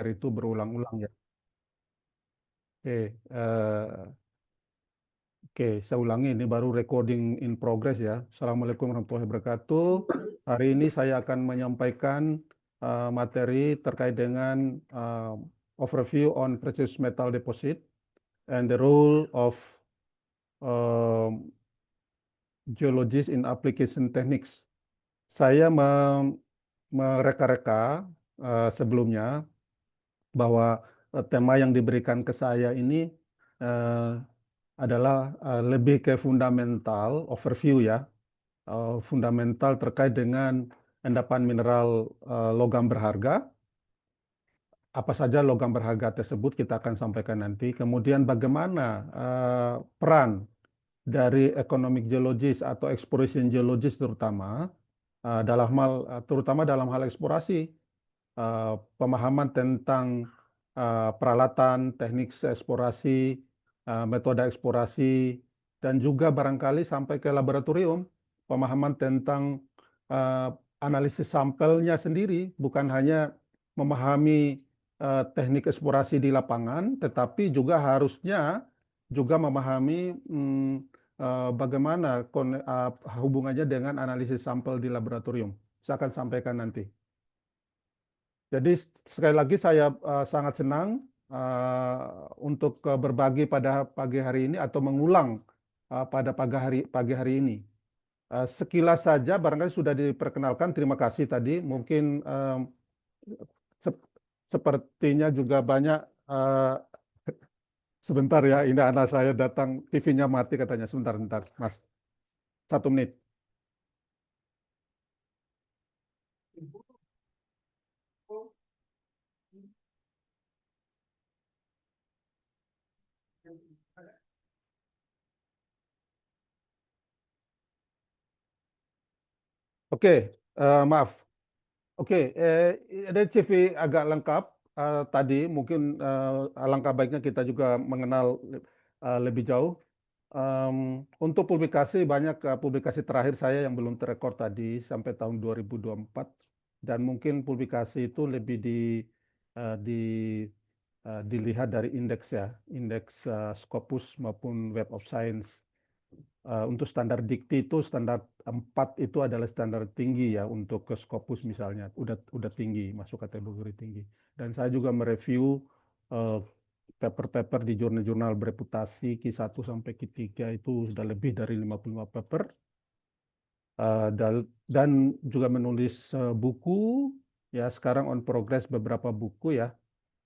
itu berulang-ulang ya. Oke, oke, saya ulangi ini baru recording in progress ya. Assalamualaikum warahmatullahi wabarakatuh. Hari ini saya akan menyampaikan materi terkait dengan overview on precious metal deposit and the role of um, geologists in application techniques. Saya mereka-reka sebelumnya bahwa tema yang diberikan ke saya ini eh, adalah lebih ke fundamental overview ya, fundamental terkait dengan endapan mineral logam berharga. Apa saja logam berharga tersebut kita akan sampaikan nanti. Kemudian bagaimana peran dari economic geologist atau exploration geologist terutama terutama dalam hal eksplorasi, pemahaman tentang peralatan, teknik eksplorasi, metode eksplorasi, dan juga barangkali sampai ke laboratorium, pemahaman tentang analisis sampelnya sendiri, bukan hanya memahami teknik eksplorasi di lapangan, tetapi juga harusnya juga memahami bagaimana hubungannya dengan analisis sampel di laboratorium. Saya akan sampaikan nanti. Jadi sekali lagi saya sangat senang untuk berbagi pada pagi hari ini atau mengulang pada pagi hari ini. Sekilas saja barangkali sudah diperkenalkan. Terima kasih tadi. Mungkin sepertinya juga banyak. Sebentar ya, ini anak saya datang, TV-nya mati katanya. Sebentar, Mas. 1 menit. Oke, maaf. Oke, ada CV agak lengkap tadi. Mungkin alangkah baiknya kita juga mengenal lebih jauh. Untuk publikasi, banyak publikasi terakhir saya yang belum terekor tadi sampai tahun 2024. Dan mungkin publikasi itu lebih dilihat dari indeks ya, indeks Scopus maupun Web of Science. Untuk standar dikti itu standar 4 itu adalah standar tinggi ya untuk ke Scopus misalnya udah tinggi masuk kategori tinggi. Dan saya juga mereview eh, paper-paper di jurnal-jurnal bereputasi Q1 sampai Q3 itu sudah lebih dari 55 paper. Dan juga menulis buku ya, sekarang on progress beberapa buku ya,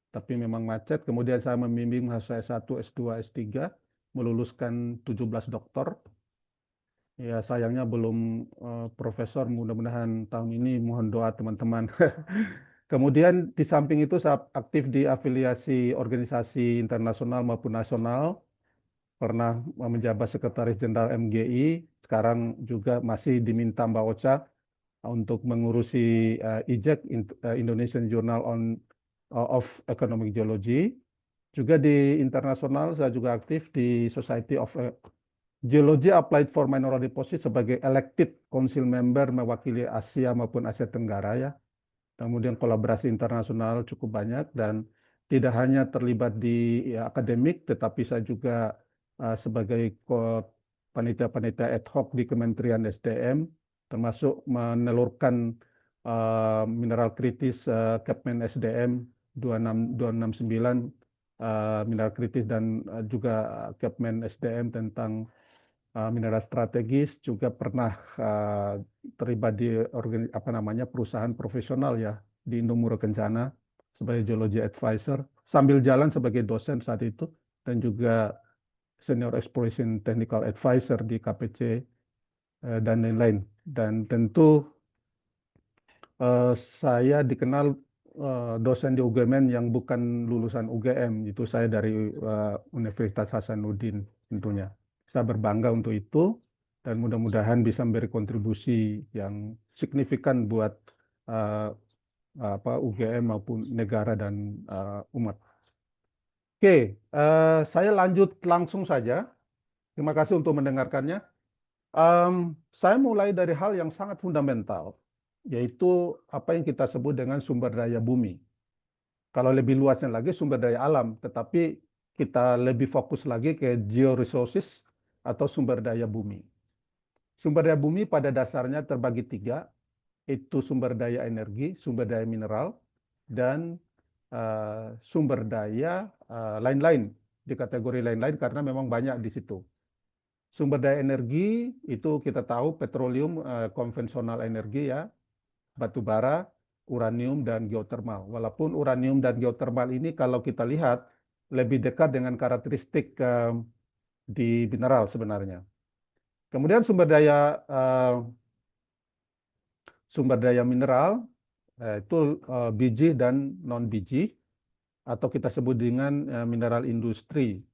tapi memang macet. Kemudian saya membimbing mahasiswa S1, S2, S3 meluluskan 17 doktor. Ya, sayangnya belum profesor, mudah-mudahan tahun ini, mohon doa teman-teman. Kemudian di samping itu saya aktif di afiliasi organisasi internasional maupun nasional, pernah menjabat sekretaris jenderal MGI, sekarang juga masih diminta Mbak Ocha untuk mengurusi IJEC, Indonesian Journal of Economic Geology. Juga di internasional saya juga aktif di Society of Geology Applied for Mineral Deposit sebagai elected council member mewakili Asia maupun Asia Tenggara ya. Kemudian kolaborasi internasional cukup banyak dan tidak hanya terlibat di ya, akademik, tetapi saya juga sebagai panitia-panitia ad hoc di Kementerian SDM, termasuk menelurkan mineral kritis Kepmen SDM 26269 mineral kritis dan juga Kepmen SDM tentang mineral strategis, juga pernah terlibat di apa namanya perusahaan profesional ya di Indomura Kencana sebagai geology advisor, sambil jalan sebagai dosen saat itu, dan juga senior exploration technical advisor di KPC dan lain-lain. Dan tentu eh, saya dikenal dosen di UGM yang bukan lulusan UGM, itu saya dari Universitas Hasanuddin tentunya. Saya berbangga untuk itu dan mudah-mudahan bisa memberi kontribusi yang signifikan buat uh, UGM maupun negara dan umat. Oke, saya lanjut langsung saja. Terima kasih untuk mendengarkannya. Saya mulai dari hal yang sangat fundamental, yaitu apa yang kita sebut dengan sumber daya bumi. Kalau lebih luasnya lagi sumber daya alam, tetapi kita lebih fokus lagi ke georesources atau sumber daya bumi. Sumber daya bumi pada dasarnya terbagi tiga, itu sumber daya energi, sumber daya mineral, dan sumber daya lain-lain, di kategori lain-lain karena memang banyak di situ. Sumber daya energi itu kita tahu petroleum, konvensional energi ya, batu bara, uranium, dan geotermal. Walaupun uranium dan geotermal ini kalau kita lihat lebih dekat dengan karakteristik di mineral sebenarnya. Kemudian sumber daya mineral itu biji dan non biji atau kita sebut dengan mineral industri.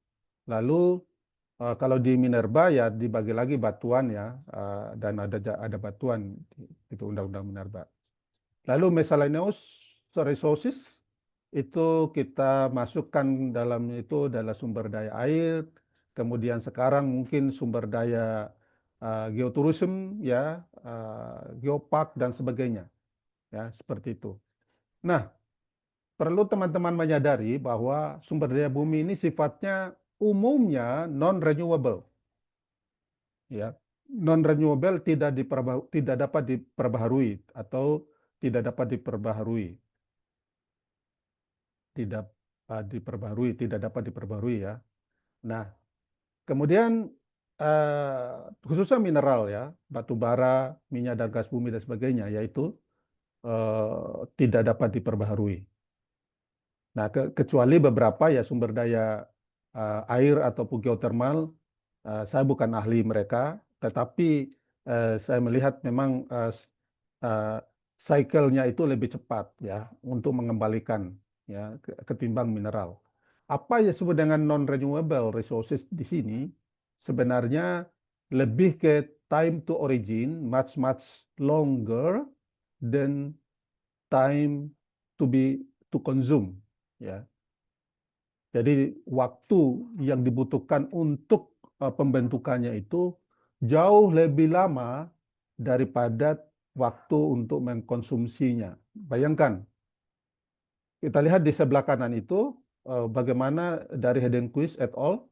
Lalu kalau di minerba ya dibagi lagi batuan ya, dan ada batuan itu undang-undang minerba. Lalu miscellaneous resources itu kita masukkan dalam itu adalah sumber daya air, kemudian sekarang mungkin sumber daya geotourism ya, geopark dan sebagainya ya, seperti itu. Nah, perlu teman-teman menyadari bahwa sumber daya bumi ini sifatnya umumnya non renewable ya. Non renewable tidak dapat diperbaharui atau tidak dapat diperbaharui. Tidak tidak dapat diperbarui ya. Nah, kemudian khususnya mineral ya, batu bara, minyak dan gas bumi dan sebagainya, yaitu tidak dapat diperbaharui. Nah, kecuali beberapa ya sumber daya air ataupun geotermal, saya bukan ahli mereka, tetapi saya melihat memang cycle-nya itu lebih cepat ya untuk mengembalikan ya ketimbang mineral. Apa yang disebut dengan non-renewable resources di sini sebenarnya lebih ke time to origin much much longer than time to consume ya. Jadi waktu yang dibutuhkan untuk pembentukannya itu jauh lebih lama daripada waktu untuk mengkonsumsinya. Bayangkan, kita lihat di sebelah kanan itu bagaimana dari Hedenquist et al.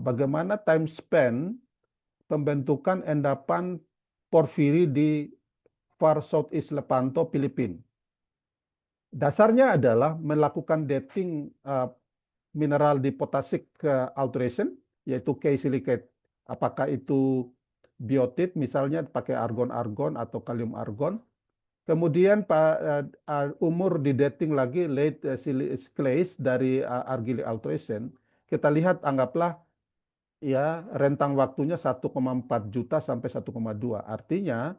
Bagaimana time span pembentukan endapan porfiri di far southeast Lepanto, Filipina. Dasarnya adalah melakukan dating mineral di potassic alteration, yaitu K-silicate. Apakah itu biotit, misalnya pakai argon-argon atau kalium-argon. Kemudian umur di dating lagi late clays dari argillic alteration. Kita lihat anggaplah ya rentang waktunya 1,4 juta sampai 1,2. Artinya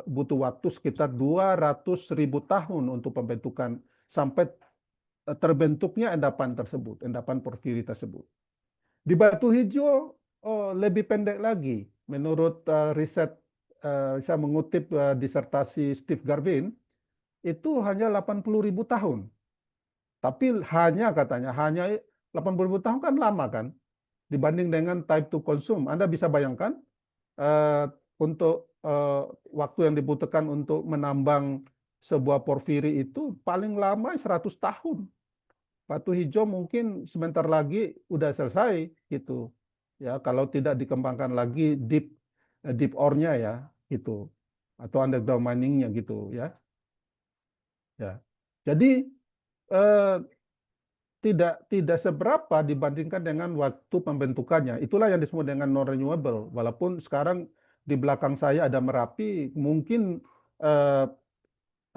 butuh waktu sekitar 200.000 tahun untuk pembentukan sampai terbentuknya endapan tersebut, endapan porfiri tersebut. Di Batu Hijau lebih pendek lagi. Menurut riset, saya mengutip disertasi Steve Garvin, itu hanya 80.000 tahun. Tapi katanya, hanya 80.000 tahun kan lama kan? Dibanding dengan time to consume. Anda bisa bayangkan untuk waktu yang dibutuhkan untuk menambang sebuah porfiri itu paling lama 100 tahun. Batu hijau mungkin sebentar lagi udah selesai gitu. Ya, kalau tidak dikembangkan lagi deep ore-nya ya gitu. Atau underground mining-nya gitu ya. Ya. Jadi eh, tidak seberapa dibandingkan dengan waktu pembentukannya. Itulah yang disebut dengan non renewable. Walaupun sekarang di belakang saya ada Merapi, mungkin 25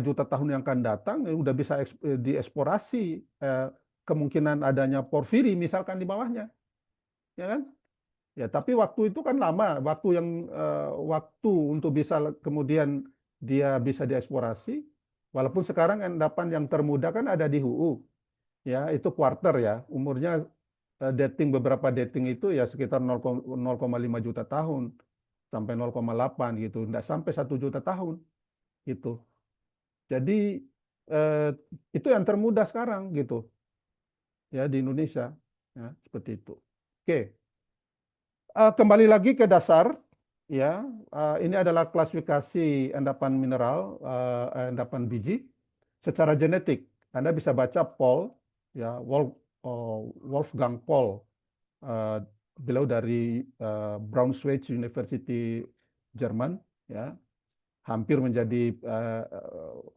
juta tahun yang akan datang udah bisa dieksplorasi kemungkinan adanya porfiri misalkan di bawahnya, ya kan? Ya, tapi waktu itu kan lama, waktu untuk bisa kemudian dia bisa dieksplorasi. Walaupun sekarang endapan yang termuda kan ada di HUU, ya itu quarter ya, umurnya beberapa dating itu ya sekitar 0,5 juta tahun sampai 0,8 gitu, tidak sampai 1 juta tahun gitu. Jadi eh, itu yang termudah sekarang gitu ya di Indonesia ya seperti itu. Oke, kembali lagi ke dasar ya. Ini adalah klasifikasi endapan mineral, endapan biji. secara genetik. Anda bisa baca Paul, ya Wolfgang Paul, beliau dari Braunschweig University Jerman, ya, hampir menjadi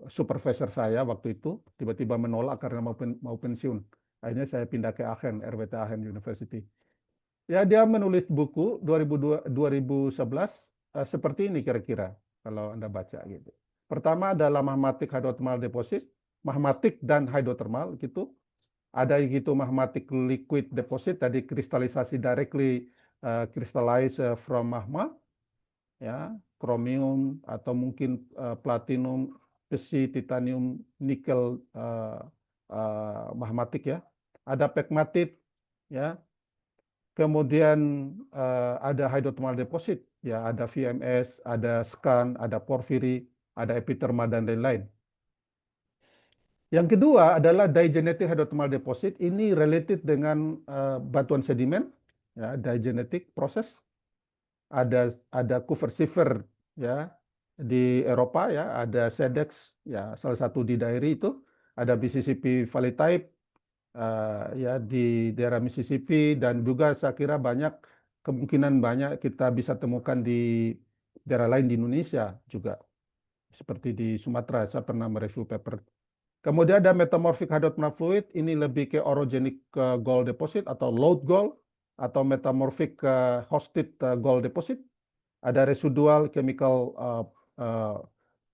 supervisor saya waktu itu, tiba-tiba menolak karena mau pensiun. Akhirnya saya pindah ke Aachen, RWTH Aachen University. Ya, dia menulis buku 2011 seperti ini kira-kira kalau Anda baca gitu. Pertama adalah magmatic hydrothermal deposit, magmatic dan hydrothermal gitu. Ada gitu magmatic liquid deposit, tadi kristalisasi directly crystallize from magma, ya, kromium atau mungkin platinum, besi, titanium, nikel magmatic ya. Ada pegmatit, ya. Kemudian ada hydrothermal deposit, ya, ada VMS, ada skarn, ada porfiri, ada epithermal dan lain-lain. Yang kedua adalah digenetic hydrothermal deposit. Ini related dengan batuan sedimen, ya, digenetic proses. Ada Couvert-Sievert, ya, di Eropa, ya, ada Sedex, ya, salah satu di daerah itu, ada Mississippi Valley Type, ya, di daerah Mississippi, dan juga saya kira kemungkinan banyak kita bisa temukan di daerah lain di Indonesia juga, seperti di Sumatera. Saya pernah mereview paper. Kemudian ada metamorphic hydrothermal fluid, ini lebih ke orogenic gold deposit atau lode gold, atau metamorphic hosted gold deposit. Ada residual chemical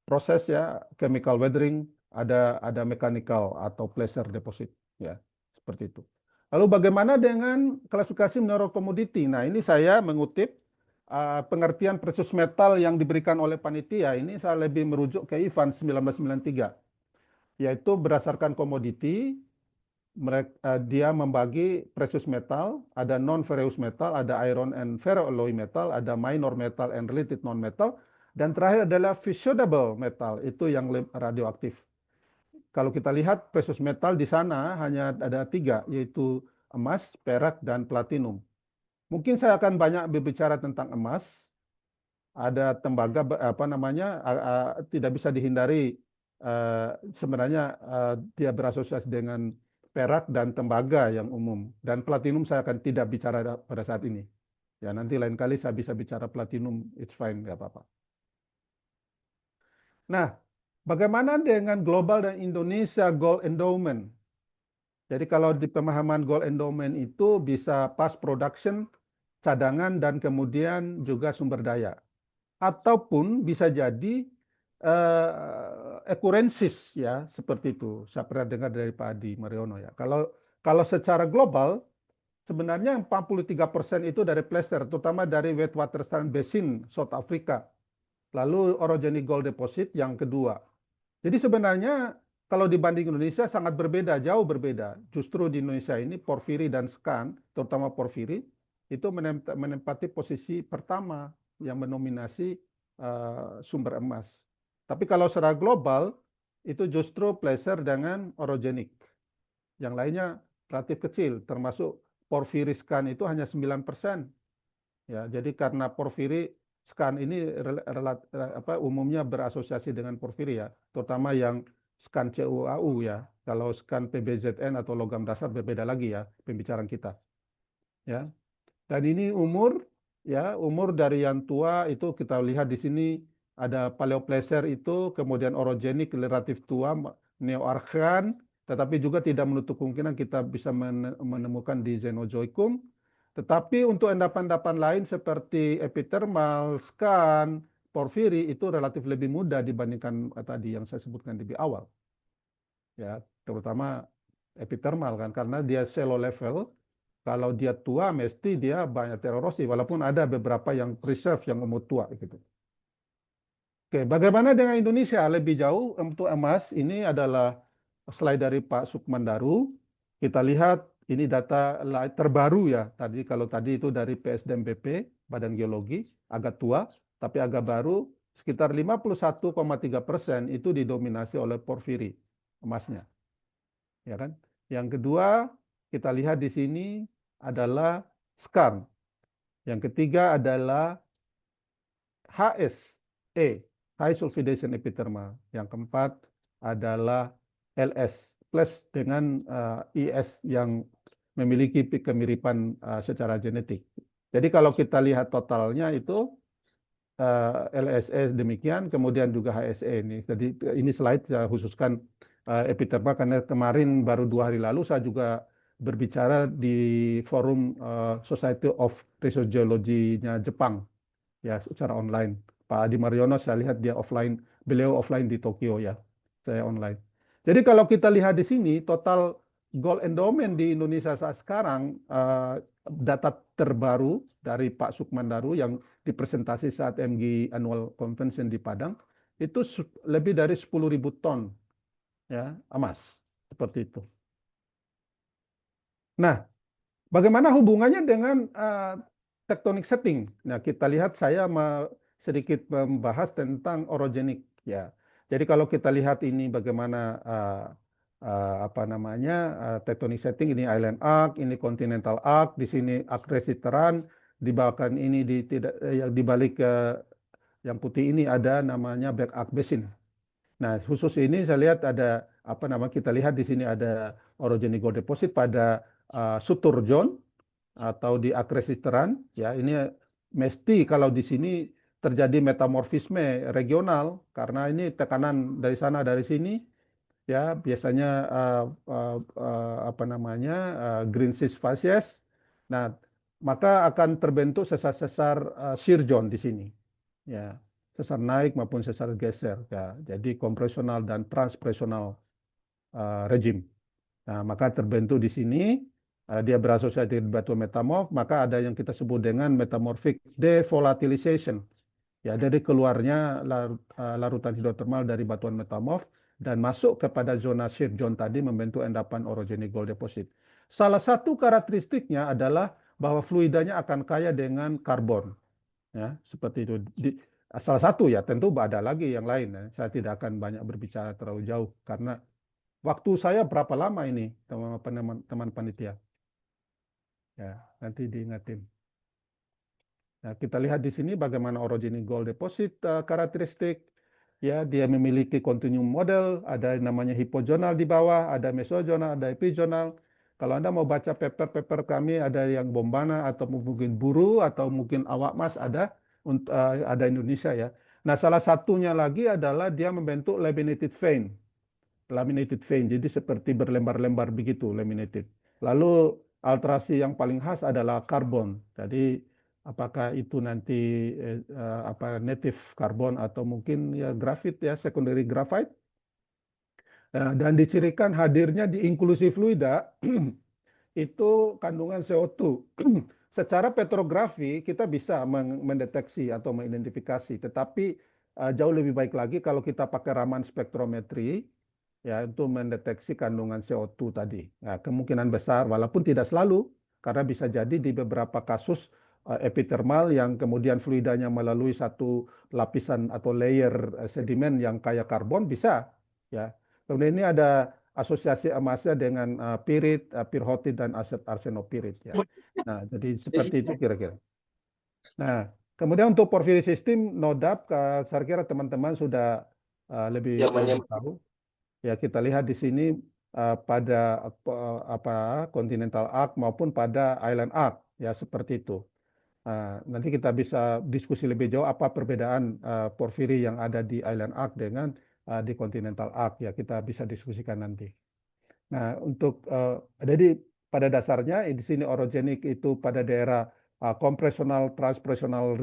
proses, ya, chemical weathering, ada mechanical atau placer deposit, ya, seperti itu. Lalu bagaimana dengan klasifikasi mineral komoditi? Nah, ini saya mengutip pengertian precious metal yang diberikan oleh panitia. Ini saya lebih merujuk ke Ivan 1993, yaitu berdasarkan komoditi. Dia membagi precious metal, ada non-ferrous metal, ada iron and ferroalloy metal, ada minor metal and related non-metal, dan terakhir adalah fissionable metal, itu yang radioaktif. Kalau kita lihat precious metal di sana hanya ada 3, yaitu emas, perak, dan platinum. Mungkin saya akan banyak berbicara tentang emas. Ada tembaga, tidak bisa dihindari, sebenarnya dia berasosiasi dengan perak dan tembaga yang umum. Dan platinum saya akan tidak bicara pada saat ini. Ya, nanti lain kali saya bisa bicara platinum, it's fine, nggak apa-apa. Nah, bagaimana dengan global dan Indonesia Gold Endowment? Jadi kalau di pemahaman Gold Endowment itu bisa past production, cadangan, dan kemudian juga sumber daya. Ataupun bisa jadi occurrences, ya, seperti itu. Saya pernah dengar dari Pak Adi Mariono, ya. Kalau secara global sebenarnya 43% itu dari placer, terutama dari Witwatersrand Basin South Africa. Lalu orogenic gold deposit yang kedua. Jadi sebenarnya kalau dibanding Indonesia sangat berbeda, jauh berbeda. Justru di Indonesia ini porfiri dan skarn, terutama porfiri, itu menempati posisi pertama yang mendominasi sumber emas. Tapi kalau secara global, itu justru placer dengan orogenik. Yang lainnya relatif kecil, termasuk porfiri skarn itu hanya 9%. Ya, jadi karena porfiri skarn ini umumnya berasosiasi dengan porfiri, ya, terutama yang skarn CuAu, ya. Kalau skarn PBZN atau logam dasar berbeda lagi, ya, pembicaraan kita. Ya. Dan ini umur, ya, umur dari yang tua itu kita lihat di sini ada paleoplacer itu, kemudian orogenik relatif tua, neoarchean, tetapi juga tidak menutup kemungkinan kita bisa menemukan di Cenozoikum. Tetapi untuk endapan-endapan lain seperti epithermal, skarn, porfiri itu relatif lebih mudah dibandingkan tadi yang saya sebutkan di awal. Ya, terutama epithermal kan, karena dia shallow level. Kalau dia tua, mesti dia banyak tererosi, walaupun ada beberapa yang preserve, yang umur tua gitu. Oke, bagaimana dengan Indonesia? Lebih jauh untuk emas, ini adalah slide dari Pak Sukman Daru. Kita lihat ini data terbaru, ya. Kalau tadi itu dari PSDMPP, Badan Geologi, agak tua, tapi agak baru, sekitar 51,3% itu didominasi oleh porfiri emasnya. Ya kan? Yang kedua, kita lihat di sini adalah skarn. Yang ketiga adalah HSE, high sulfidation epithermal. Yang keempat adalah LS plus dengan IS yang memiliki kemiripan secara genetik. Jadi kalau kita lihat totalnya itu LSE demikian, kemudian juga HSE ini. Jadi ini slide saya khususkan epitermal karena kemarin baru 2 hari lalu saya juga berbicara di forum Society of Research Geology-nya Jepang ya secara online. Pak Adi Mariono saya lihat dia offline, beliau offline di Tokyo ya, saya online. Jadi kalau kita lihat di sini total gold endowment di Indonesia saat sekarang data terbaru dari Pak Sukman Daru yang dipresentasi saat MG Annual Convention di Padang itu lebih dari 10.000 ton ya emas seperti itu. Nah, bagaimana hubungannya dengan tectonic setting? Nah, kita lihat saya sedikit membahas tentang orogenik ya. Jadi kalau kita lihat ini bagaimana apa namanya tectonic setting, ini island arc, ini continental arc, di sini arc resiteran, di bawah ini yang di balik yang putih ini ada namanya back arc basin. Nah, khusus ini saya lihat ada apa nama kita lihat di sini ada orogenic gold deposit pada sutur zone atau di akresisteran ya ini mesti kalau di sini terjadi metamorfisme regional karena ini tekanan dari sana dari sini ya biasanya apa namanya green cyst facies. Nah, maka akan terbentuk sesar-sesar shear zone di sini ya sesar naik maupun sesar geser ya jadi kompresional dan transpresional regime. Nah, maka terbentuk di sini dia berasosiasi dengan batuan metamorf, maka ada yang kita sebut dengan metamorphic devolatilization. Ya, dari keluarnya larutan hidrotermal dari batuan metamorf dan masuk kepada zona shear zone tadi membentuk endapan orogenic gold deposit. Salah satu karakteristiknya adalah bahwa fluidanya akan kaya dengan karbon. Ya, seperti itu. Salah satu ya, tentu ada lagi yang lain. Ya. Saya tidak akan banyak berbicara terlalu jauh karena waktu saya berapa lama ini teman-teman panitia? Ya, nanti diingatin. Nah, kita lihat di sini bagaimana orogenic gold deposit karakteristik. Ya, dia memiliki continuum model, ada yang namanya hypogonal di bawah, ada mesogonal, ada epigonal. Kalau Anda mau baca paper-paper kami, ada yang Bombana atau mungkin Buru atau mungkin Awak Mas ada Indonesia ya. Nah, salah satunya lagi adalah dia membentuk laminated vein. Laminated vein, jadi seperti berlembar-lembar begitu laminated. Lalu alterasi yang paling khas adalah karbon. Jadi apakah itu nanti apa native karbon atau mungkin ya grafit ya secondary graphite. Dan dicirikan hadirnya di inklusi fluida itu kandungan CO2. Secara petrografi kita bisa mendeteksi atau mengidentifikasi, tetapi jauh lebih baik lagi kalau kita pakai raman spektrometri ya untuk mendeteksi kandungan CO2 tadi. Nah, kemungkinan besar walaupun tidak selalu karena bisa jadi di beberapa kasus epithermal yang kemudian fluidanya melalui satu lapisan atau layer sedimen yang kaya karbon bisa ya. Kemudian ini ada asosiasi emasnya dengan pirit, pirhotit dan arsenopirit ya. Nah, jadi seperti itu kira-kira. Nah, kemudian untuk porfiri sistem NODAP saya kira teman-teman sudah lebih tahu. Ya, kita lihat di sini pada apa continental arc maupun pada island arc ya seperti itu. Nanti kita bisa diskusi lebih jauh apa perbedaan porfiri yang ada di island arc dengan di continental arc ya kita bisa diskusikan nanti. Nah, untuk jadi pada dasarnya di sini orogenik itu pada daerah kompresional transpresional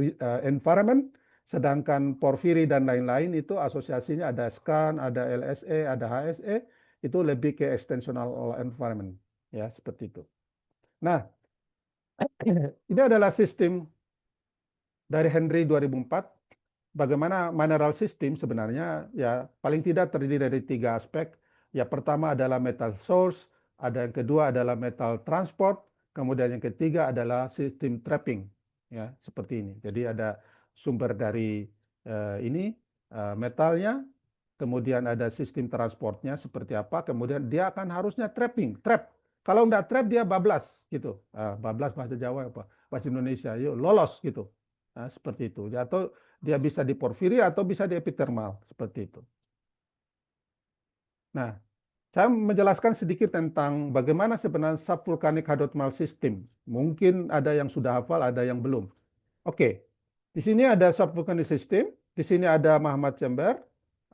environment. Sedangkan porfiri dan lain-lain itu asosiasinya ada SCAN, ada LSE, ada HSE, itu lebih ke extensional environment. Ya, seperti itu. Nah, ini adalah sistem dari Henry 2004. Bagaimana mineral system sebenarnya ya paling tidak terdiri dari 3 aspek. Ya, pertama adalah metal source, ada yang kedua adalah metal transport, kemudian yang ketiga adalah sistem trapping. Ya, seperti ini. Jadi ada sumber dari ini metalnya, kemudian ada sistem transportnya seperti apa, kemudian dia akan harusnya trapping, trap. Kalau nggak trap dia bablas gitu. Bablas bahasa Jawa apa? Bahasa Indonesia, yuk lolos gitu. Nah, seperti itu. Atau dia bisa di porfiri atau bisa di epithermal seperti itu. Nah, Saya menjelaskan sedikit tentang bagaimana sebenarnya subvulkanik hydrothermal system. Mungkin ada yang sudah hafal, ada yang belum. Oke, di sini ada subvulkanik system, di sini ada magma chamber,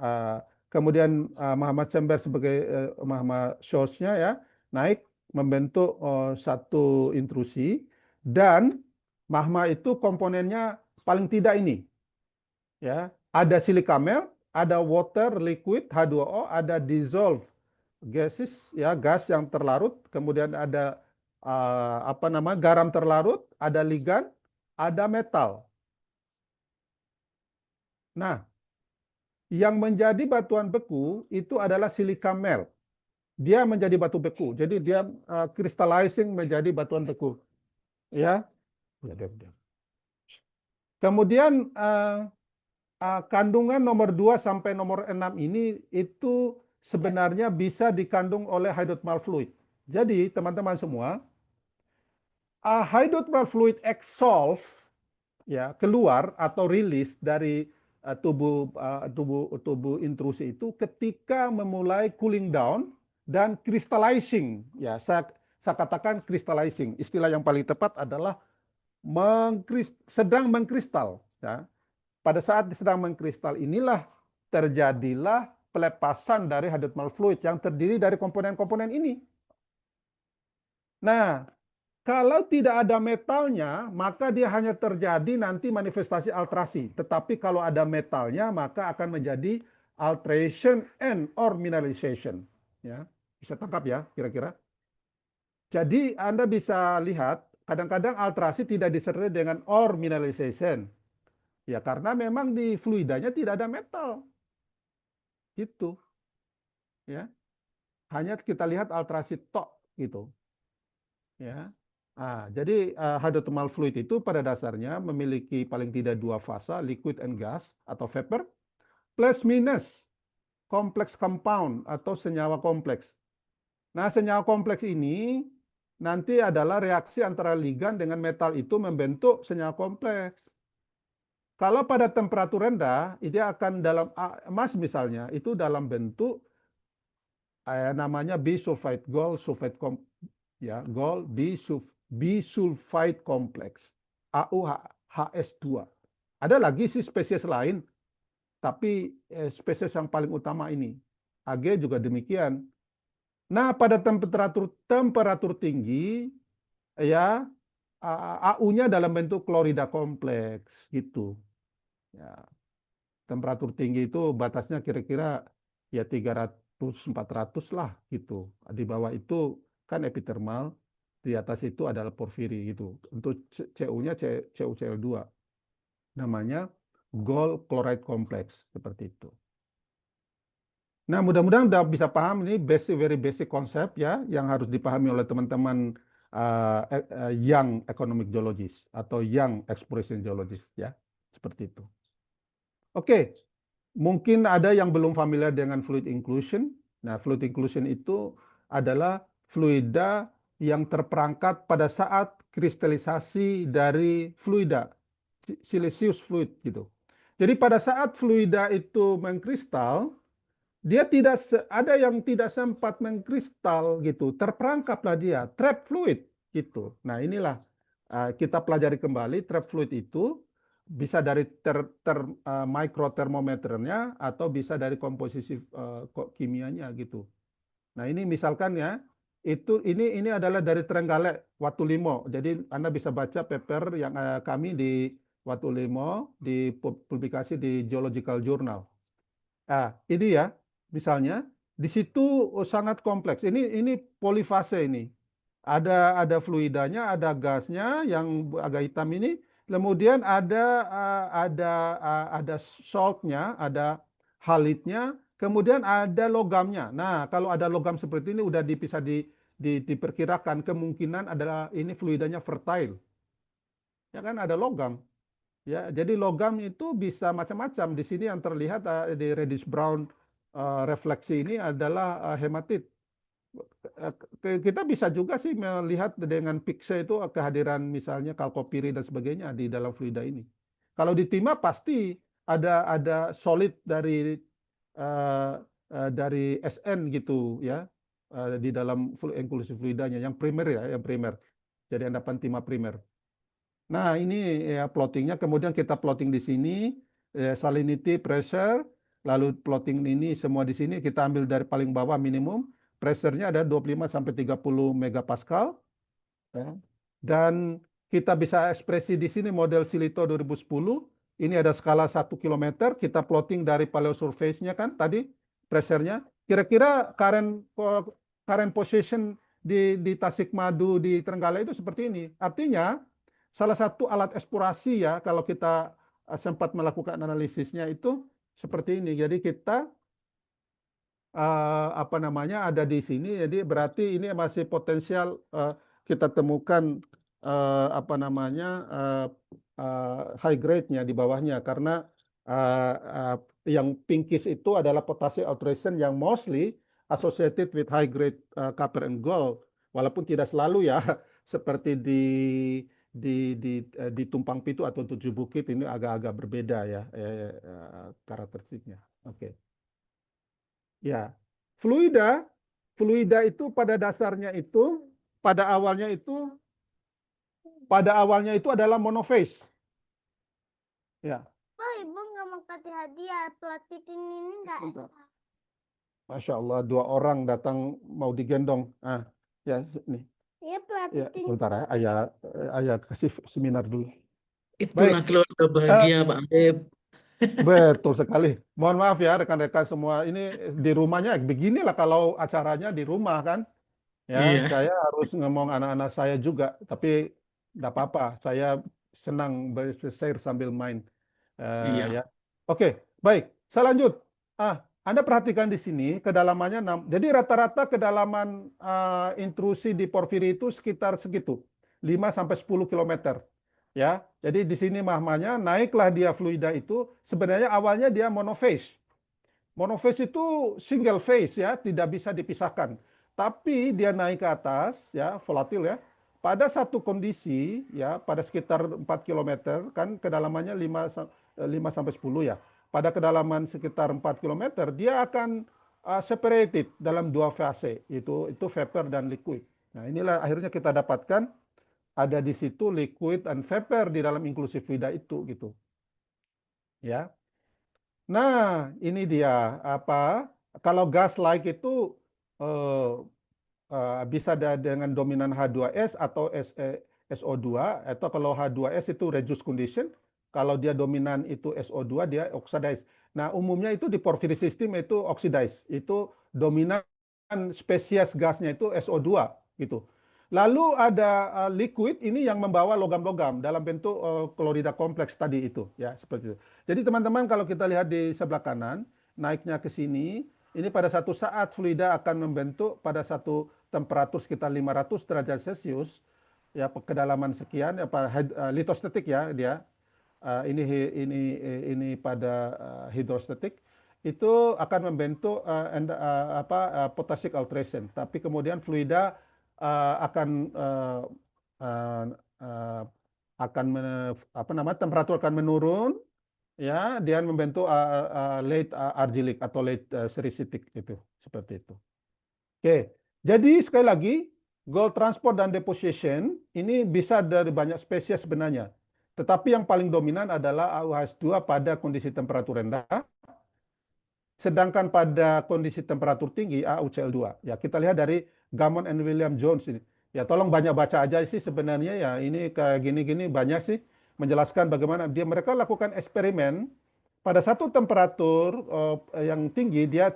uh, kemudian magma chamber sebagai magma source-nya ya, naik membentuk satu intrusi, dan magma itu komponennya paling tidak ini, ya, ada silica melt, ada water liquid H2O, ada dissolved gases ya, gas yang terlarut, kemudian ada apa namanya, garam terlarut, ada ligan, ada metal. Nah, yang menjadi batuan beku itu adalah silica melt. Dia menjadi batu beku. Jadi dia crystallizing menjadi batuan beku. Ya. Kemudian kandungan nomor 2 sampai nomor 6 ini itu sebenarnya bisa dikandung oleh hydrothermal fluid. Jadi teman-teman semua, hydrothermal fluid exsolve ya keluar atau rilis dari tubuh intrusi itu ketika memulai cooling down dan crystallizing. Ya, saya katakan crystallizing. Istilah yang paling tepat adalah sedang mengkristal. Ya. Pada saat sedang mengkristal inilah terjadilah pelepasan dari hydrothermal fluid yang terdiri dari komponen-komponen ini. Nah, kalau tidak ada metalnya, maka dia hanya terjadi nanti manifestasi alterasi. Tetapi kalau ada metalnya, maka akan menjadi alteration and or mineralization. Ya, bisa tangkap ya, kira-kira. Jadi Anda bisa lihat, kadang-kadang alterasi tidak disertai dengan or mineralization. Ya, karena memang di fluidanya tidak ada metal. Gitu. Ya, hanya kita lihat alterasi tok gitu. Ya. Jadi hydrothermal fluid itu pada dasarnya memiliki paling tidak dua fasa, liquid and gas atau vapor, plus minus kompleks compound atau senyawa kompleks. Nah, senyawa kompleks ini nanti adalah reaksi antara ligan dengan metal itu membentuk senyawa kompleks. Kalau pada temperatur rendah, itu akan dalam emas misalnya, itu dalam bentuk namanya bisulfite gold sulfite ya, gold bisulfite complex AuHS2. Ada lagi sih spesies lain, tapi spesies yang paling utama ini. Ag juga demikian. Nah, pada temperatur tinggi ya, AU-nya dalam bentuk klorida kompleks gitu. Ya, temperatur tinggi itu batasnya kira-kira ya 300-400 lah gitu. Di bawah itu kan epithermal, di atas itu adalah porfiri gitu. Untuk CU-nya CuCl2. Namanya gold chloride complex seperti itu. Nah, mudah-mudahan udah bisa paham ini very basic konsep ya yang harus dipahami oleh teman-teman young economic geologist atau young exploration geologist ya. Seperti itu. Oke, mungkin ada yang belum familiar dengan fluid inclusion. Nah, fluid inclusion itu adalah fluida yang terperangkap pada saat kristalisasi dari fluida, siliceous fluid gitu. Jadi pada saat fluida itu mengkristal, dia tidak ada yang tidak sempat mengkristal gitu, terperangkaplah dia, trap fluid gitu. Nah, inilah kita pelajari kembali trap fluid itu bisa dari microthermometernya atau bisa dari komposisi kimianya gitu. Nah, ini misalkan ya, ini adalah dari Trenggalek Watulimo. Jadi Anda bisa baca paper yang kami di Watulimo di publikasi di Geological Journal. Ini ya, misalnya di situ sangat kompleks. Ini polifase ini. Ada fluidanya, ada gasnya yang agak hitam ini. Kemudian ada saltnya, ada halitnya, kemudian ada logamnya. Nah, kalau ada logam seperti ini udah bisa diperkirakan kemungkinan adalah ini fluidanya fertile. Ya kan ada logam. Ya, jadi logam itu bisa macam-macam. Di sini yang terlihat di reddish brown refleksi ini adalah hematit. Kita bisa juga sih melihat dengan PIXA itu kehadiran misalnya kalkopiri dan sebagainya di dalam fluida ini. Kalau di timah pasti ada solid dari dari SN gitu ya, di dalam inklusi fluidanya yang primer ya, yang primer. Jadi endapan timah primer. Nah, ini ya plottingnya. Kemudian kita plotting di sini salinity, pressure, lalu plotting ini semua di sini kita ambil dari paling bawah minimum. Pressure-nya ada 25 sampai 30 megapascal. Ya. Dan kita bisa ekspresi di sini model Silito 2010. Ini ada skala 1 km. Kita plotting dari paleo surface-nya kan tadi pressure-nya. Kira-kira current position di Tasikmadu di Trenggalek itu seperti ini. Artinya salah satu alat eksplorasi ya kalau kita sempat melakukan analisisnya itu seperti ini. Jadi kita apa namanya ada di sini. Jadi berarti ini masih potensial kita temukan apa namanya high grade-nya di bawahnya karena uh, uh, yang pinkish itu adalah potassium alteration yang mostly associated with high grade copper and gold, walaupun tidak selalu ya seperti di Tumpang Pitu atau Tujuh Bukit ini agak-agak berbeda ya karakteristiknya. Oke. Ya, fluida, fluida itu pada dasarnya itu, pada awalnya itu, pada awalnya itu adalah monophase. Ya. Oh, ibu nggak mau kasih hadiah pelatin ini nggak? Masya Allah, 2 orang datang mau digendong. Ah, ya, nih. Iya Ya, pelatin. sebentar ya, ayah kasih seminar dulu. Itulah Baik, keluarga bahagia, Pak Alif. betul sekali. Mohon maaf ya rekan-rekan semua. Ini di rumahnya beginilah kalau acaranya di rumah kan. Ya, Iya, saya harus ngomong anak-anak saya juga, tapi nggak apa-apa. Saya senang share sambil main. iya. Ya, oke, baik. Saya lanjut. Anda perhatikan di sini kedalamannya 6. Jadi rata-rata kedalaman intrusi di porfiri itu sekitar segitu, 5 sampai 10 kilometer. Ya, jadi di sini mahmanya naiklah dia fluida itu. Sebenarnya awalnya dia monophase. Monophase itu single phase ya, tidak bisa dipisahkan. Tapi dia naik ke atas ya, volatil ya. Pada satu kondisi ya, pada sekitar 4 kilometer kan kedalamannya 5 sampai 10 ya. Pada kedalaman sekitar 4 kilometer dia akan separated dalam 2 fase, itu vapor dan liquid. Nah, inilah akhirnya kita dapatkan ada di situ liquid dan vapor di dalam inklusif fluida itu gitu. Ya. Nah, ini dia apa? Kalau gas like itu eh, bisa dengan dominan H2S atau SO2, atau kalau H2S itu reduced condition, kalau dia dominan itu SO2 dia oxidize. Nah, umumnya itu di porphyry system itu oxidize, itu dominan spesies gasnya itu SO2 gitu. Lalu ada liquid ini yang membawa logam-logam dalam bentuk klorida kompleks tadi itu ya seperti itu. Jadi teman-teman kalau kita lihat di sebelah kanan naiknya ke sini, ini pada satu saat fluida akan membentuk pada satu temperatur sekitar 500 derajat Celcius ya kedalaman sekian apa litostatik ya dia ini pada hidrostatik itu akan membentuk potassic alteration. Tapi kemudian fluida akan uh, uh, akan apa namanya temperatur akan menurun ya dia membentuk late argillic atau late sericitic itu seperti itu. Oke, jadi sekali lagi gold transport dan deposition ini bisa dari banyak spesies sebenarnya. Tetapi yang paling dominan adalah AuH2 pada kondisi temperatur rendah. Sedangkan pada kondisi temperatur tinggi AuCl2. Ya, kita lihat dari Gammon and William Jones ini. Ya, tolong banyak baca aja sih sebenarnya ya. Ini kayak gini-gini banyak sih menjelaskan bagaimana mereka lakukan eksperimen pada satu temperatur yang tinggi dia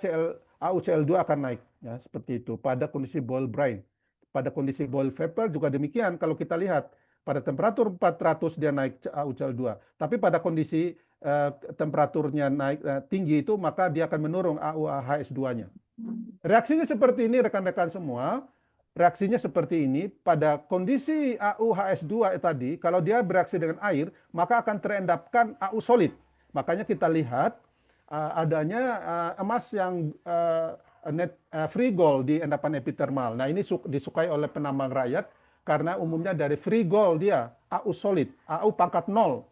AuCl2 akan naik ya seperti itu pada kondisi boil brine. Pada kondisi boil vapor juga demikian kalau kita lihat pada temperatur 400 dia naik AuCl2. Tapi pada kondisi temperaturnya naik tinggi itu maka dia akan menurun AuHS2-nya. Reaksinya seperti ini rekan-rekan semua. Reaksinya seperti ini pada kondisi AuHS2 tadi kalau dia bereaksi dengan air maka akan terendapkan Au solid. Makanya kita lihat adanya emas yang free gold di endapan epitermal. Nah, ini disukai oleh penambang rakyat karena umumnya dari free gold dia Au solid, Au pangkat 0.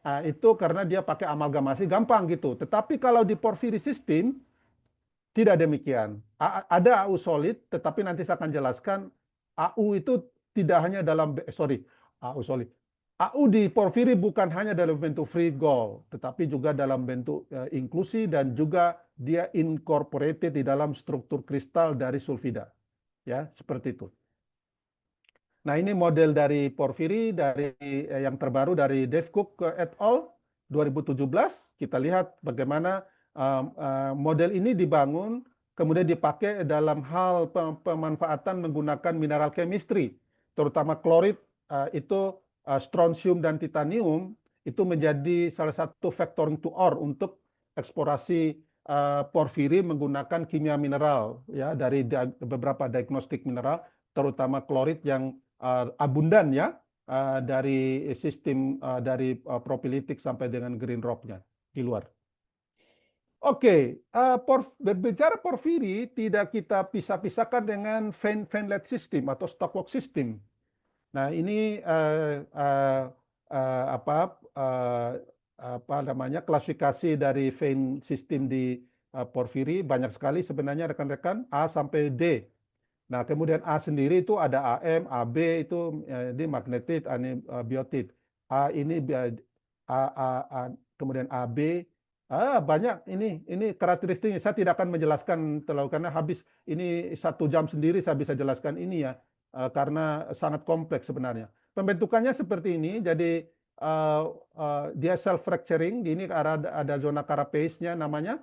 Nah, itu karena dia pakai amalgamasi gampang gitu. Tetapi kalau di porphyry system Tidak demikian. Ada AU solid, tetapi nanti saya akan jelaskan AU itu tidak hanya dalam AU solid. AU di porfiri bukan hanya dalam bentuk free gold, tetapi juga dalam bentuk inklusi dan juga dia incorporated di dalam struktur kristal dari sulfida. Ya, seperti itu. Nah, ini model dari porfiri dari yang terbaru dari Dave Cook et al. 2017. Kita lihat bagaimana model ini dibangun, kemudian dipakai dalam hal pemanfaatan menggunakan mineral chemistry, terutama klorid, itu strontium dan titanium, itu menjadi salah satu factoring to ore untuk eksplorasi porfiri menggunakan kimia mineral, ya, dari beberapa diagnostik mineral, terutama klorid yang abundan, ya, dari sistem dari propylitic sampai dengan green rocknya di luar. Oke, berbicara porfiri tidak kita pisah-pisahkan dengan Venn-led system atau Stockwell system. Nah, ini apa namanya, klasifikasi dari Venn system di porfiri banyak sekali sebenarnya rekan-rekan, A sampai D. Nah, kemudian A sendiri itu ada AM, AB itu di magnetit, biotit. A ini kemudian AB. Banyak ini karakteristiknya. Saya tidak akan menjelaskan terlalu karena habis ini 1 jam sendiri saya bisa jelaskan ini, ya, karena sangat kompleks sebenarnya. Pembentukannya seperti ini. Jadi dia self fracturing. Ini ada zona carapace-nya namanya,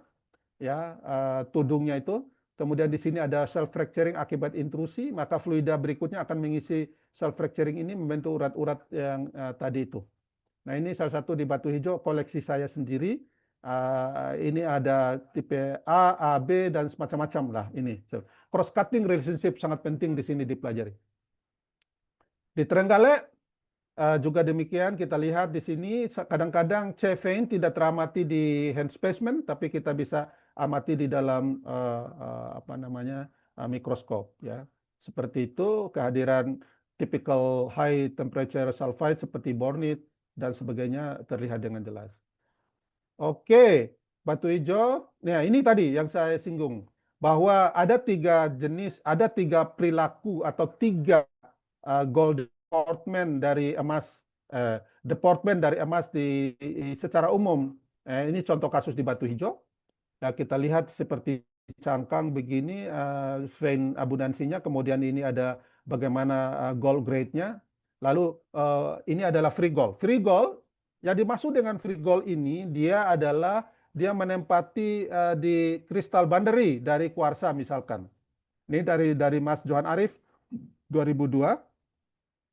ya, tudungnya itu. Kemudian di sini ada self fracturing akibat intrusi, maka fluida berikutnya akan mengisi self fracturing ini membentuk urat-urat yang tadi itu. Nah, ini salah satu di Batu Hijau koleksi saya sendiri. Ini ada tipe A, A, B, dan semacam-macam lah ini. Cross cutting relationship sangat penting di sini dipelajari. Di Trenggalek juga demikian. Kita lihat di sini kadang-kadang C vein tidak teramati di hand specimen, tapi kita bisa amati di dalam apa namanya mikroskop, ya. Seperti itu, kehadiran typical high temperature sulfide seperti bornite dan sebagainya terlihat dengan jelas. Oke, Batu Hijau. Nah, ini tadi yang saya singgung bahwa ada 3 jenis, ada 3 perilaku atau 3 gold deportment dari emas, deportment dari emas secara umum. Ini contoh kasus di Batu Hijau. Nah, kita lihat seperti cangkang begini, vein abundansinya, kemudian ini ada bagaimana gold grade-nya. Lalu ini adalah free gold. Free gold, yang dimaksud dengan free gold ini, dia menempati di kristal banderi dari kuarsa misalkan. Ini dari Mas Johan Arif 2002,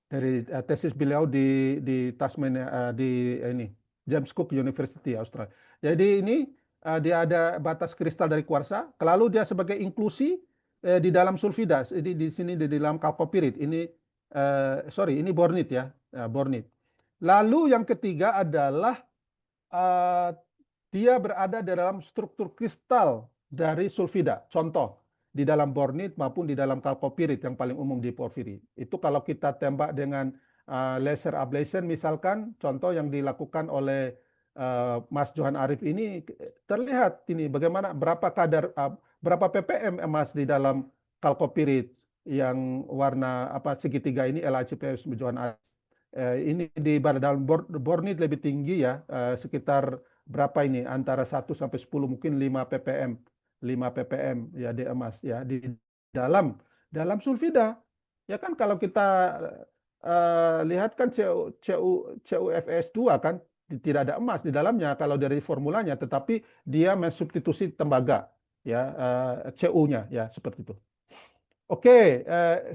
dari tesis beliau di Tasmania, di ini James Cook University Australia. Jadi ini dia ada batas kristal dari kuarsa, lalu dia sebagai inklusi di dalam sulfida, di sini di dalam chalcopyrite. Ini ini bornite, ya, bornite. Lalu yang ketiga adalah dia berada dalam struktur kristal dari sulfida. Contoh, di dalam bornite maupun di dalam chalcopyrite yang paling umum di porfiri. Itu kalau kita tembak dengan laser ablation misalkan, contoh yang dilakukan oleh Mas Johan Arif ini, terlihat ini bagaimana berapa ppm emas di dalam chalcopyrite yang warna segitiga ini, LHCP Johan Arif. Ini di dalam bornite lebih tinggi, ya, sekitar berapa ini, antara 1 sampai 10, mungkin 5 ppm ya di emas, ya, di dalam sulfida. Ya kan, kalau kita lihat kan CuFeS2 kan tidak ada emas di dalamnya kalau dari formulanya, tetapi dia mensubstitusi tembaga, ya, Cu-nya, ya, seperti itu. Oke,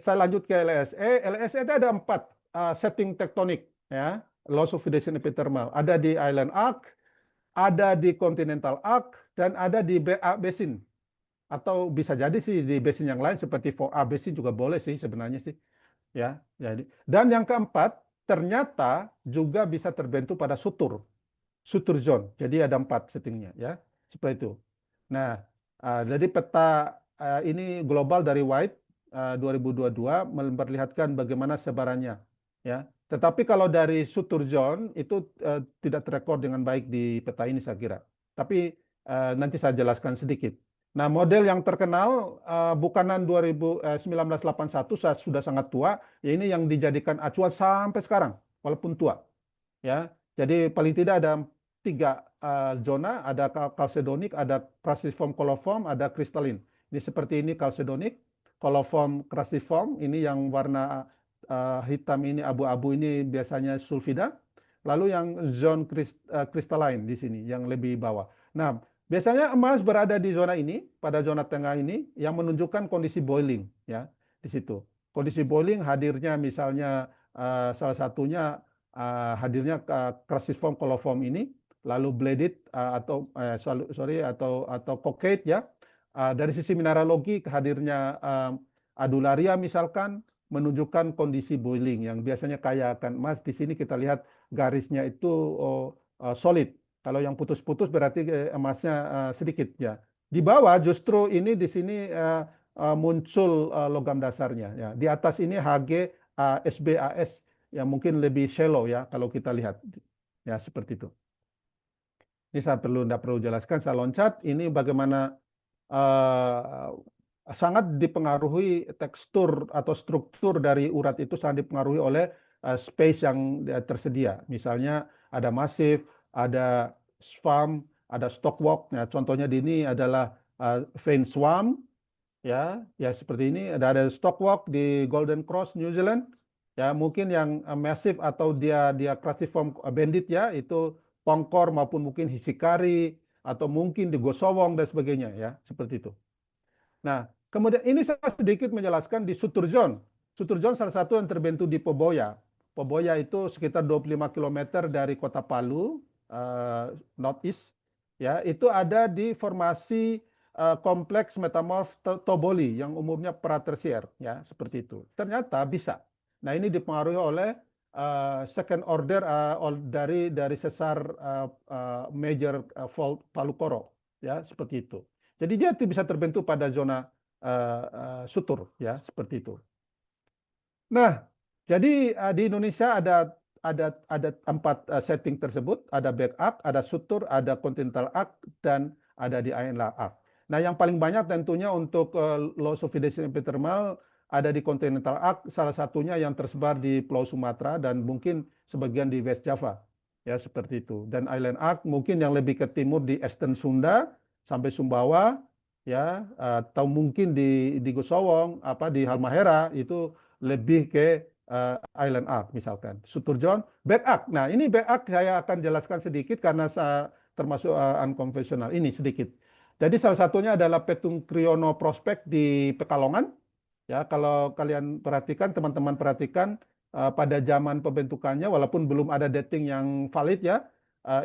saya lanjut ke LSE. LSE ada 4 setting tektonik, ya, loss of oxidation epithermal. Ada di island arc, ada di continental arc, dan ada di basin. Atau bisa jadi sih di basin yang lain seperti 4A basin juga boleh sih sebenarnya sih, ya. Jadi, dan yang keempat ternyata juga bisa terbentuk pada sutur zone. Jadi ada 4 settingnya, ya, seperti itu. Nah, jadi peta ini global dari White 2022 memperlihatkan bagaimana sebarannya, ya. Tetapi kalau dari sutur zone itu tidak terekor dengan baik di peta ini saya kira. Tapi nanti saya jelaskan sedikit. Nah, model yang terkenal Buchanan 1981 sudah sangat tua, ya ini yang dijadikan acuan sampai sekarang, walaupun tua. Ya, jadi paling tidak ada 3 zona, ada chalcedonic, ada cruciform coliform, ada kristalin. Ini seperti ini chalcedonic, coliform cruciform, ini yang warna hitam ini abu-abu ini biasanya sulfida. Lalu yang zone crystalline di sini yang lebih bawah. Nah, biasanya emas berada di zona ini, pada zona tengah ini yang menunjukkan kondisi boiling ya di situ. Kondisi boiling hadirnya misalnya salah satunya hadirnya cruciform coliform ini, lalu bladed atau cockade ya. Dari sisi mineralogi hadirnya adularia misalkan menunjukkan kondisi boiling yang biasanya kaya akan emas. Di sini kita lihat garisnya itu solid. Kalau yang putus-putus berarti emasnya sedikit ya. Di bawah justru ini di sini muncul logam dasarnya ya. Di atas ini Hg, SbAs yang mungkin lebih shallow ya kalau kita lihat ya seperti itu. Ini saya tidak perlu jelaskan, saya loncat. Ini bagaimana sangat dipengaruhi tekstur atau struktur dari urat itu sangat dipengaruhi oleh space yang tersedia. Misalnya ada masif, ada swamp, ada stockwalk. Nah, contohnya di ini adalah vein swamp, ya seperti ini. Ada stockwalk di Golden Cross, New Zealand. Ya, mungkin yang massive atau dia cruciform bandit ya, itu pongkor maupun mungkin hisikari atau mungkin di Gosowong dan sebagainya ya, seperti itu. Nah, kemudian ini saya sedikit menjelaskan di Sutur Zone. Sutur Zone salah satu yang terbentuk di Poboya. Poboya itu sekitar 25 km dari kota Palu, northeast. Ya, itu ada di formasi kompleks metamorf Toboli yang umumnya pratersier, ya seperti itu. Ternyata bisa. Nah, ini dipengaruhi oleh second order dari sesar major fault Palu Koro, ya seperti itu. Jadi dia bisa terbentuk pada zona sutur, ya seperti itu. Nah, jadi di Indonesia ada 4 setting tersebut, ada back arc, ada sutur, ada continental arc, dan ada di island arc. Nah, yang paling banyak tentunya untuk low sulfidation epithermal ada di continental arc, salah satunya yang tersebar di Pulau Sumatera dan mungkin sebagian di West Java, ya seperti itu. Dan island arc mungkin yang lebih ke timur di Eastern Sunda sampai Sumbawa, ya atau mungkin di Gosowong, di Halmahera itu lebih ke island arc misalkan. Suturjon, back arc. Nah, ini back arc saya akan jelaskan sedikit karena saya termasuk unconventional ini sedikit. Jadi salah satunya adalah Petung Kriono Prospect di Pekalongan. Ya, kalau kalian perhatikan, teman-teman perhatikan pada zaman pembentukannya, walaupun belum ada dating yang valid ya,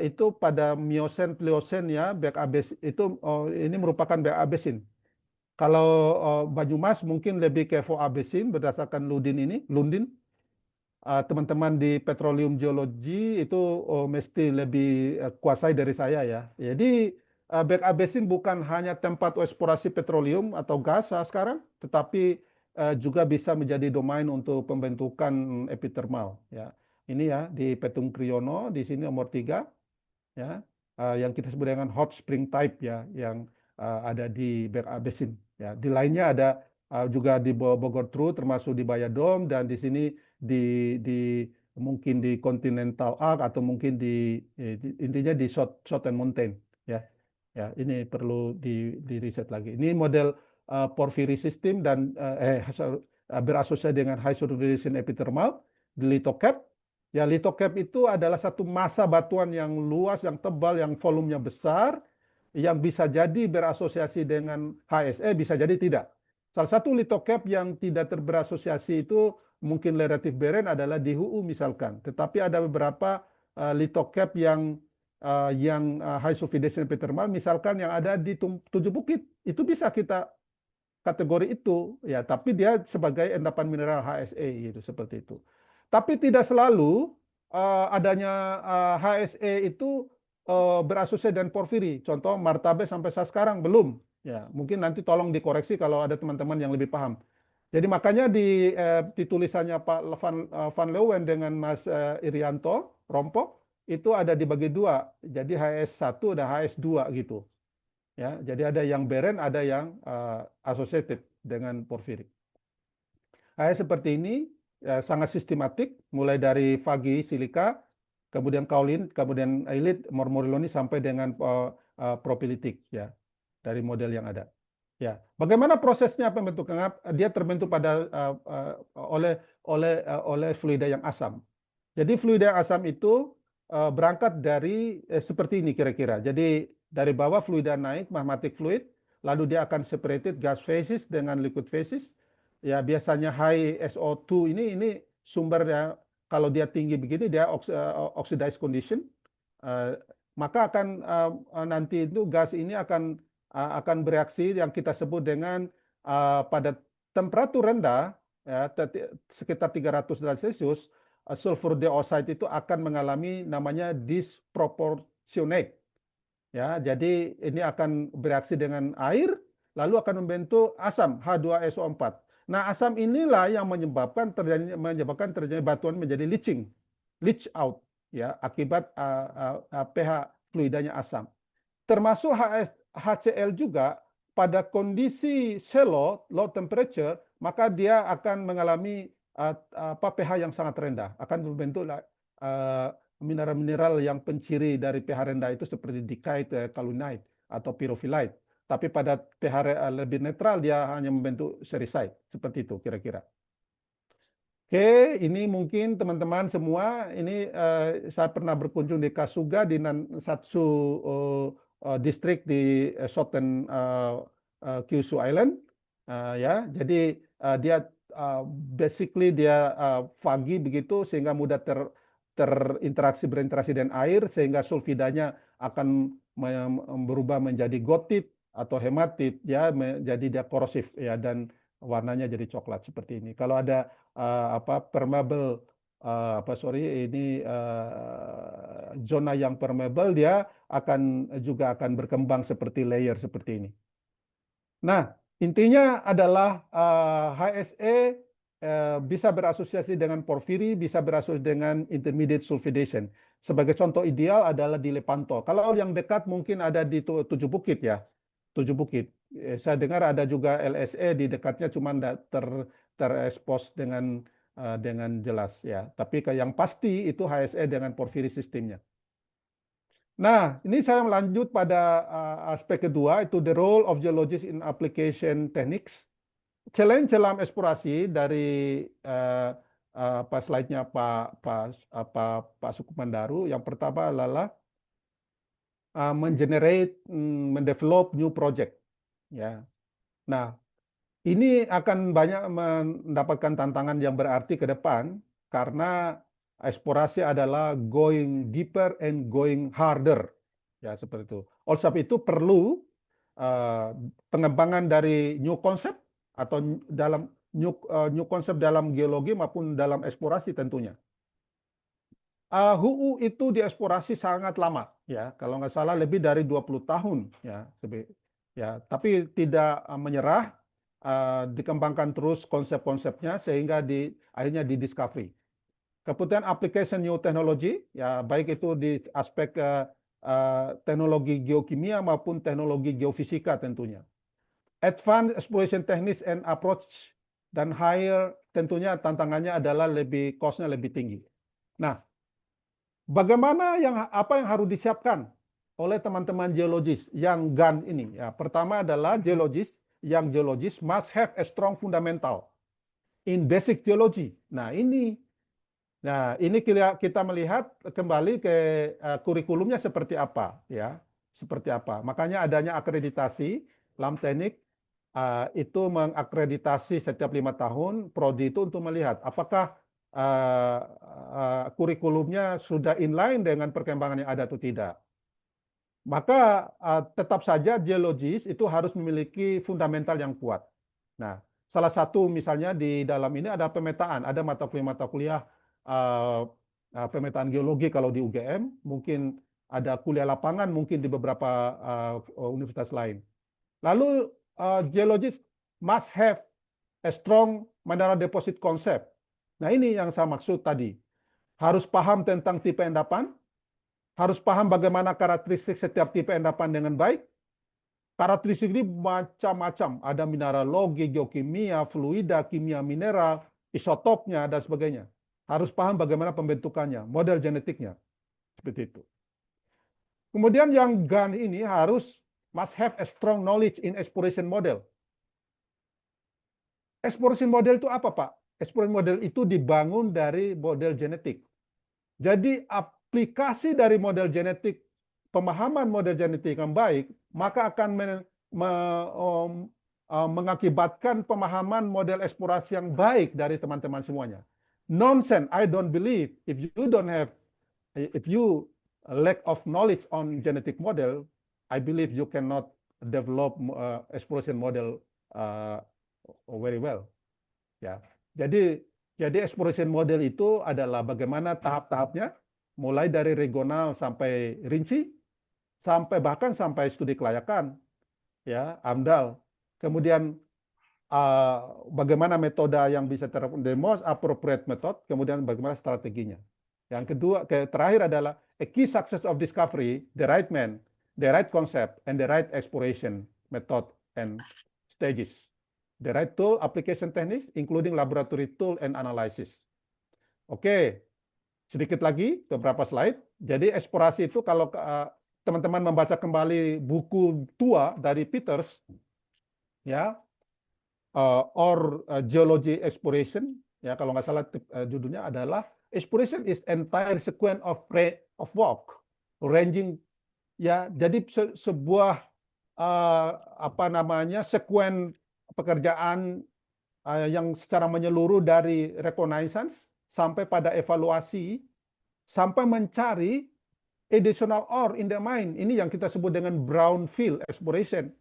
itu pada Miosen, Pliocene ya, back abesin itu ini merupakan back abesin. Kalau Banyumas mungkin lebih ke Foabesin berdasarkan Lundin. Teman-teman di petroleum geologi itu mesti lebih kuasai dari saya ya. Jadi back abesin bukan hanya tempat eksplorasi petroleum atau gas sekarang, tetapi juga bisa menjadi domain untuk pembentukan epithermal ya. Ini ya di Petung Kriono di sini nomor 3 ya, yang kita sebut dengan hot spring type ya, yang ada di back abesin ya. Di lainnya ada juga di Bogor True termasuk di Bayadom dan di sini di mungkin di Continental Arc atau mungkin intinya di Southern Mountain ya. Ya, ini perlu di riset lagi. Ini model porphyry system dan berasosiasi dengan high sulfidation epithermal di lithocap. Ya, lithocap itu adalah satu massa batuan yang luas, yang tebal, yang volumenya besar, yang bisa jadi berasosiasi dengan HSE, bisa jadi tidak. Salah satu lithocap yang tidak berasosiasi itu mungkin relatif barren adalah di HUU misalkan. Tetapi ada beberapa lithocap yang high sulfidation epithermal, misalkan yang ada di Tujuh Bukit, itu bisa kita kategori itu ya, tapi dia sebagai endapan mineral HSE gitu seperti itu. Tapi tidak selalu adanya HSE itu berasosiasi dengan porfiri. Contoh martabe sampai saat sekarang belum. Ya, mungkin nanti tolong dikoreksi kalau ada teman-teman yang lebih paham. Jadi makanya di tulisannya Pak Van Leeuwen dengan Mas Irianto Rompo itu ada dibagi 2. Jadi HS1 dan HS2 gitu. Ya, jadi ada yang beren, ada yang associated dengan porfiri. Seperti ini sangat sistematik, mulai dari Fagi, silika, kemudian kaolin, kemudian ailit, mormoriloni sampai dengan propilitik ya dari model yang ada. Ya, bagaimana prosesnya pembentukan? Dia terbentuk pada oleh fluida yang asam. Jadi fluida yang asam itu berangkat dari seperti ini kira-kira. Jadi dari bawah fluida naik, magmatic fluid, lalu dia akan separated gas phases dengan liquid phases. Ya biasanya high SO2 ini sumbernya kalau dia tinggi begini dia oxidized condition. Maka akan nanti itu gas ini akan bereaksi yang kita sebut dengan pada temperatur rendah ya, sekitar 300 derajat Celcius, sulfur dioxide itu akan mengalami namanya disproportionate. Ya, jadi ini akan bereaksi dengan air lalu akan membentuk asam H2SO4. Nah, asam inilah yang menyebabkan terjadi batuan menjadi leach out ya akibat pH fluidanya asam. Termasuk HCl juga pada kondisi shallow, low temperature, maka dia akan mengalami pH yang sangat rendah, akan membentuk mineral-mineral yang penciri dari pH rendah itu seperti dikite, kaolinite, atau pyrophilite. Tapi pada pH lebih netral dia hanya membentuk sericite, seperti itu kira-kira. Oke, ini mungkin teman-teman semua, ini saya pernah berkunjung di Kasuga di Nansatsu distrik di Southern Kyushu Island, ya. Jadi dia basically dia fagi begitu sehingga mudah berinteraksi dengan air sehingga sulfidanya akan berubah menjadi gotit atau hematit ya, jadi dia korosif ya dan warnanya jadi coklat seperti ini. Kalau ada permeable zona yang permeable dia juga akan berkembang seperti layer seperti ini. Nah, intinya adalah HSE bisa berasosiasi dengan porfiri, bisa berasosiasi dengan intermediate sulfidation. Sebagai contoh ideal adalah di Lepanto. Kalau yang dekat mungkin ada di Tujuh Bukit ya. Tujuh Bukit. Saya dengar ada juga LSE di dekatnya, cuma terekspos dengan jelas ya. Tapi yang pasti itu HSE dengan porfiri sistemnya. Nah, ini saya melanjut pada aspek kedua, itu the role of geologists in application techniques. Challenge dalam eksplorasi dari slide-nya Pak Sukumandaru. Yang pertama adalah mendevelop new project. Ya. Nah, ini akan banyak mendapatkan tantangan yang berarti ke depan karena eksplorasi adalah going deeper and going harder. Ya, seperti itu. Oleh sebab itu perlu pengembangan dari new concept atau dalam new concept dalam geologi maupun dalam eksplorasi tentunya. HUU itu dieksplorasi sangat lama ya, kalau nggak salah lebih dari 20 tahun ya. Tapi tidak menyerah, dikembangkan terus konsep-konsepnya sehingga akhirnya di discovery. Kemudian application new technology ya, baik itu di aspek teknologi geokimia maupun teknologi geofisika tentunya. Advanced exploration techniques and approach dan higher tentunya tantangannya adalah cost-nya lebih tinggi. Nah, bagaimana apa yang harus disiapkan oleh teman-teman geologis yang GAN ini? Ya, pertama adalah geologis must have a strong fundamental in basic geology. Nah, ini kita melihat kembali ke kurikulumnya seperti apa, ya, seperti apa. Makanya adanya akreditasi LAM Teknik itu mengakreditasi setiap 5 tahun prodi itu untuk melihat apakah kurikulumnya sudah inline dengan perkembangan yang ada atau tidak. Maka tetap saja geologis itu harus memiliki fundamental yang kuat. Nah, salah satu misalnya di dalam ini ada pemetaan, ada mata kuliah pemetaan geologi kalau di UGM, mungkin ada kuliah lapangan mungkin di beberapa universitas lain. Lalu geologist must have a strong mineral deposit concept. Nah, ini yang saya maksud tadi. Harus paham tentang tipe endapan, harus paham bagaimana karakteristik setiap tipe endapan dengan baik, Karakteristik ini macam-macam. Ada mineralogi, geokimia, fluida, kimia mineral, isotopnya, dan sebagainya. Harus paham bagaimana pembentukannya, model genetiknya. Seperti itu. Kemudian yang GAN ini must have a strong knowledge in exploration model. Exploration model itu apa, Pak? Exploration model itu dibangun dari model genetik. Jadi aplikasi dari model genetik, pemahaman model genetik yang baik, maka akan mengakibatkan pemahaman model eksplorasi yang baik dari teman-teman semuanya. Nonsense, I don't believe if you lack of knowledge on genetic model, I believe you cannot develop exploration model very well. Ya, jadi exploration model itu adalah bagaimana tahap-tahapnya, mulai dari regional sampai rinci, bahkan sampai studi kelayakan, ya, AMDAL. Kemudian bagaimana metode yang bisa terapkan, the most appropriate method, kemudian bagaimana strateginya. Yang kedua, terakhir adalah a key success of discovery, the right man, the right concept, and the right exploration method and stages. The right tool, application techniques, including laboratory tool and analysis. Oke, sedikit lagi, beberapa slide. Jadi eksplorasi itu kalau teman-teman membaca kembali buku tua dari Peters, ya, Geology Exploration, ya kalau nggak salah judulnya adalah Exploration is entire sequence of work, ranging, ya, jadi sebuah sekuen pekerjaan yang secara menyeluruh dari reconnaissance sampai pada evaluasi sampai mencari additional ore in the mine. Ini yang kita sebut dengan brownfield exploration,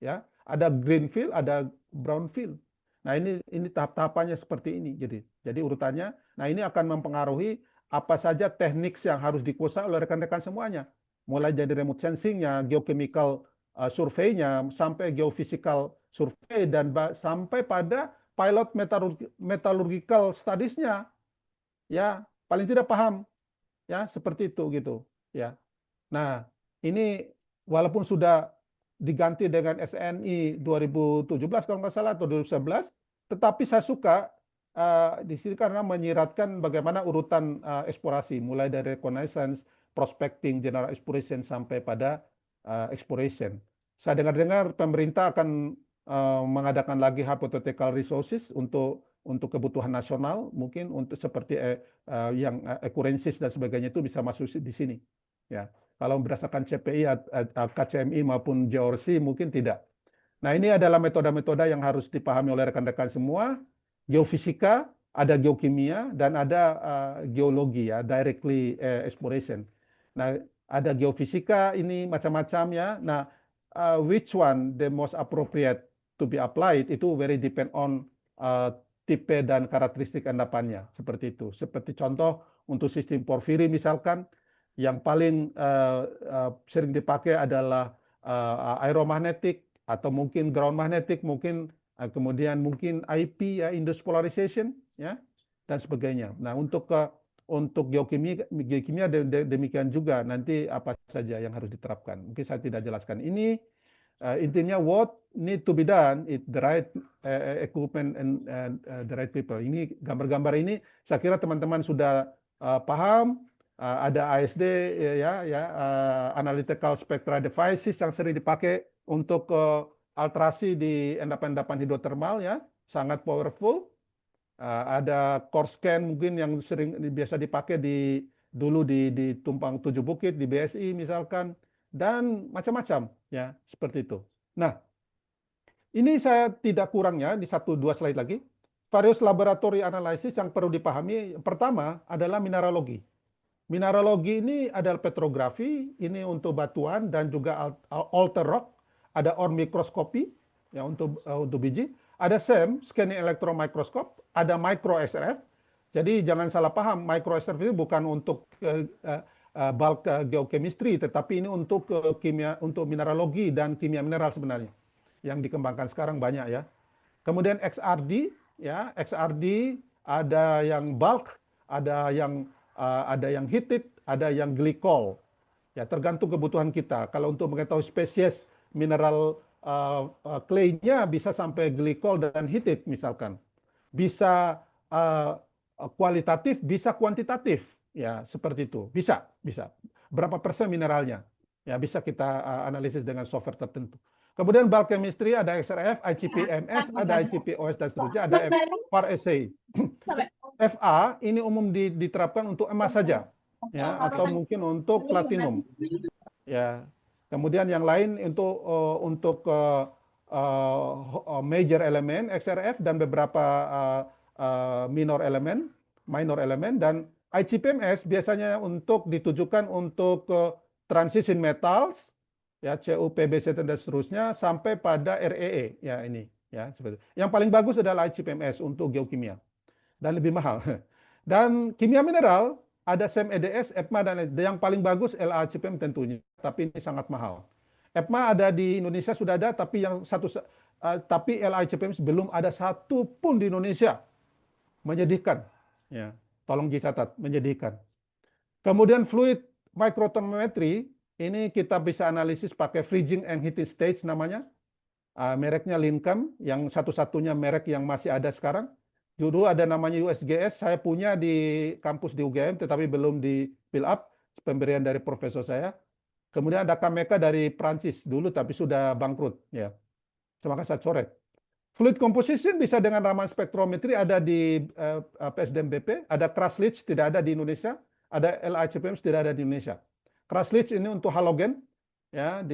ya. Ada greenfield, ada brownfield. Nah, ini tahap-tahapannya seperti ini. Jadi urutannya. Nah, ini akan mempengaruhi apa saja teknik yang harus dikuasai oleh rekan-rekan semuanya. Mulai dari remote sensing-nya, geochemical survei-nya, sampai geophysical survei, dan sampai pada pilot metallurgical studies-nya. Ya, paling tidak paham. Ya, seperti itu gitu, ya. Nah, ini walaupun sudah diganti dengan SNI 2017 kalau nggak salah atau 2011, tetapi saya suka di sini karena menyiratkan bagaimana urutan eksplorasi, mulai dari reconnaissance, prospecting, general exploration sampai pada exploration. Saya dengar-dengar pemerintah akan mengadakan lagi hypothetical resources untuk kebutuhan nasional, mungkin untuk seperti yang occurrences dan sebagainya itu bisa masuk di sini, ya. Kalau berdasarkan CPI, KCMI maupun JORC mungkin tidak. Nah, ini adalah metode-metode yang harus dipahami oleh rekan-rekan semua. Geofisika, ada geokimia, dan ada geologi, ya, directly exploration. Nah, ada geofisika ini macam-macam, ya. Nah, which one the most appropriate to be applied itu very depend on tipe dan karakteristik endapannya, seperti itu. Seperti contoh untuk sistem porfiri misalkan, yang paling sering dipakai adalah aeromagnetic atau mungkin ground magnetic, mungkin kemudian mungkin IP, ya, induced polarization, ya, dan sebagainya. Nah, untuk geokimia demikian juga, nanti apa saja yang harus diterapkan. Mungkin saya tidak jelaskan ini. Intinya what need to be done is the right equipment and the right people. Ini gambar-gambar ini saya kira teman-teman sudah paham. Ada ASD, ya, analytical spectra devices yang sering dipakai untuk alterasi di endapan-endapan hidrotermal, ya, sangat powerful. Ada core scan mungkin yang biasa dipakai dulu di Tumpang Tujuh Bukit, di BSI misalkan, dan macam-macam, ya, seperti itu. Nah, ini saya tidak kurangnya di 1-2 slide lagi. Various laboratory analysis yang perlu dipahami, pertama adalah mineralogi. Mineralogi ini adalah petrografi, ini untuk batuan dan juga alter rock, ada ore mikroskopi, ya, untuk biji, ada SEM, scanning electron microscope, ada micro SRF. Jadi jangan salah paham, micro SRF itu bukan untuk bulk geochemistry, tetapi ini untuk kimia, untuk mineralogi dan kimia mineral sebenarnya, yang dikembangkan sekarang banyak, ya. Kemudian XRD, ya, XRD ada yang bulk, ada yang heated, ada yang glycol. Ya, tergantung kebutuhan kita. Kalau untuk mengetahui spesies mineral clay-nya bisa sampai glikol dan hitit misalkan. Bisa kualitatif, bisa kuantitatif, ya seperti itu. Bisa. Berapa persen mineralnya? Ya bisa kita analisis dengan software tertentu. Kemudian bulk chemistry ada XRF, ICP-MS, ada ICP-OS dan seterusnya, ada FAR assay. FA ini umum diterapkan untuk emas saja, ya atau mungkin untuk platinum, ya. Kemudian yang lain untuk major elemen XRF dan beberapa minor elemen dan ICP-MS biasanya ditujukan untuk transition metals, ya CU, PBC dan seterusnya sampai pada REE, ya ini, ya seperti itu. Yang paling bagus adalah ICP-MS untuk geokimia dan lebih mahal. Dan kimia mineral ada SEM EDS, EPMA dan yang paling bagus LACPM tentunya, tapi ini sangat mahal. EPMA ada di Indonesia sudah ada, tapi tapi LACPM belum ada satu pun di Indonesia. Menyedihkan, ya. Tolong dicatat, menyedihkan. Kemudian fluid microthermometry ini kita bisa analisis pakai freezing and heating stage namanya. Mereknya Lincam, yang satu-satunya merek yang masih ada sekarang. Dulu ada namanya USGS, saya punya di kampus di UGM, tetapi belum di fill up, pemberian dari profesor saya. Kemudian ada Kameka dari Prancis dulu, tapi sudah bangkrut. Ya, maka saya coret. Fluid composition bisa dengan Raman spektrometri, ada di PSDM-BP, ada Kraslic, tidak ada di Indonesia, ada LACPM, tidak ada di Indonesia. Kraslic ini untuk halogen, ya,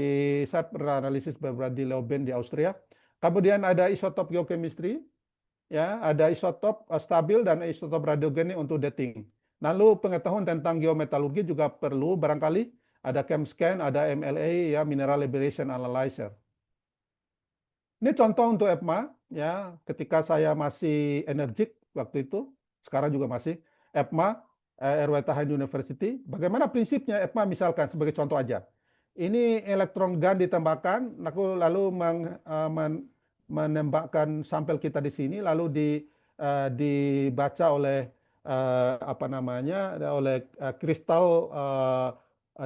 saya pernah analisis beberapa di Leeuwen di Austria. Kemudian ada isotop geochemistry, ya, ada isotop stabil dan isotop radiogenik untuk dating. Lalu pengetahuan tentang geometalurgi juga perlu, barangkali ada ChemScan, ada MLA, ya, Mineral Liberation Analyzer. Ini contoh untuk EPMA, ya, ketika saya masih energik waktu itu, sekarang juga masih EPMA, RWTH University. Bagaimana prinsipnya EPMA misalkan sebagai contoh aja. Ini elektron gun ditembakkan, lalu menembakkan sampel kita di sini, lalu dibaca oleh oleh kristal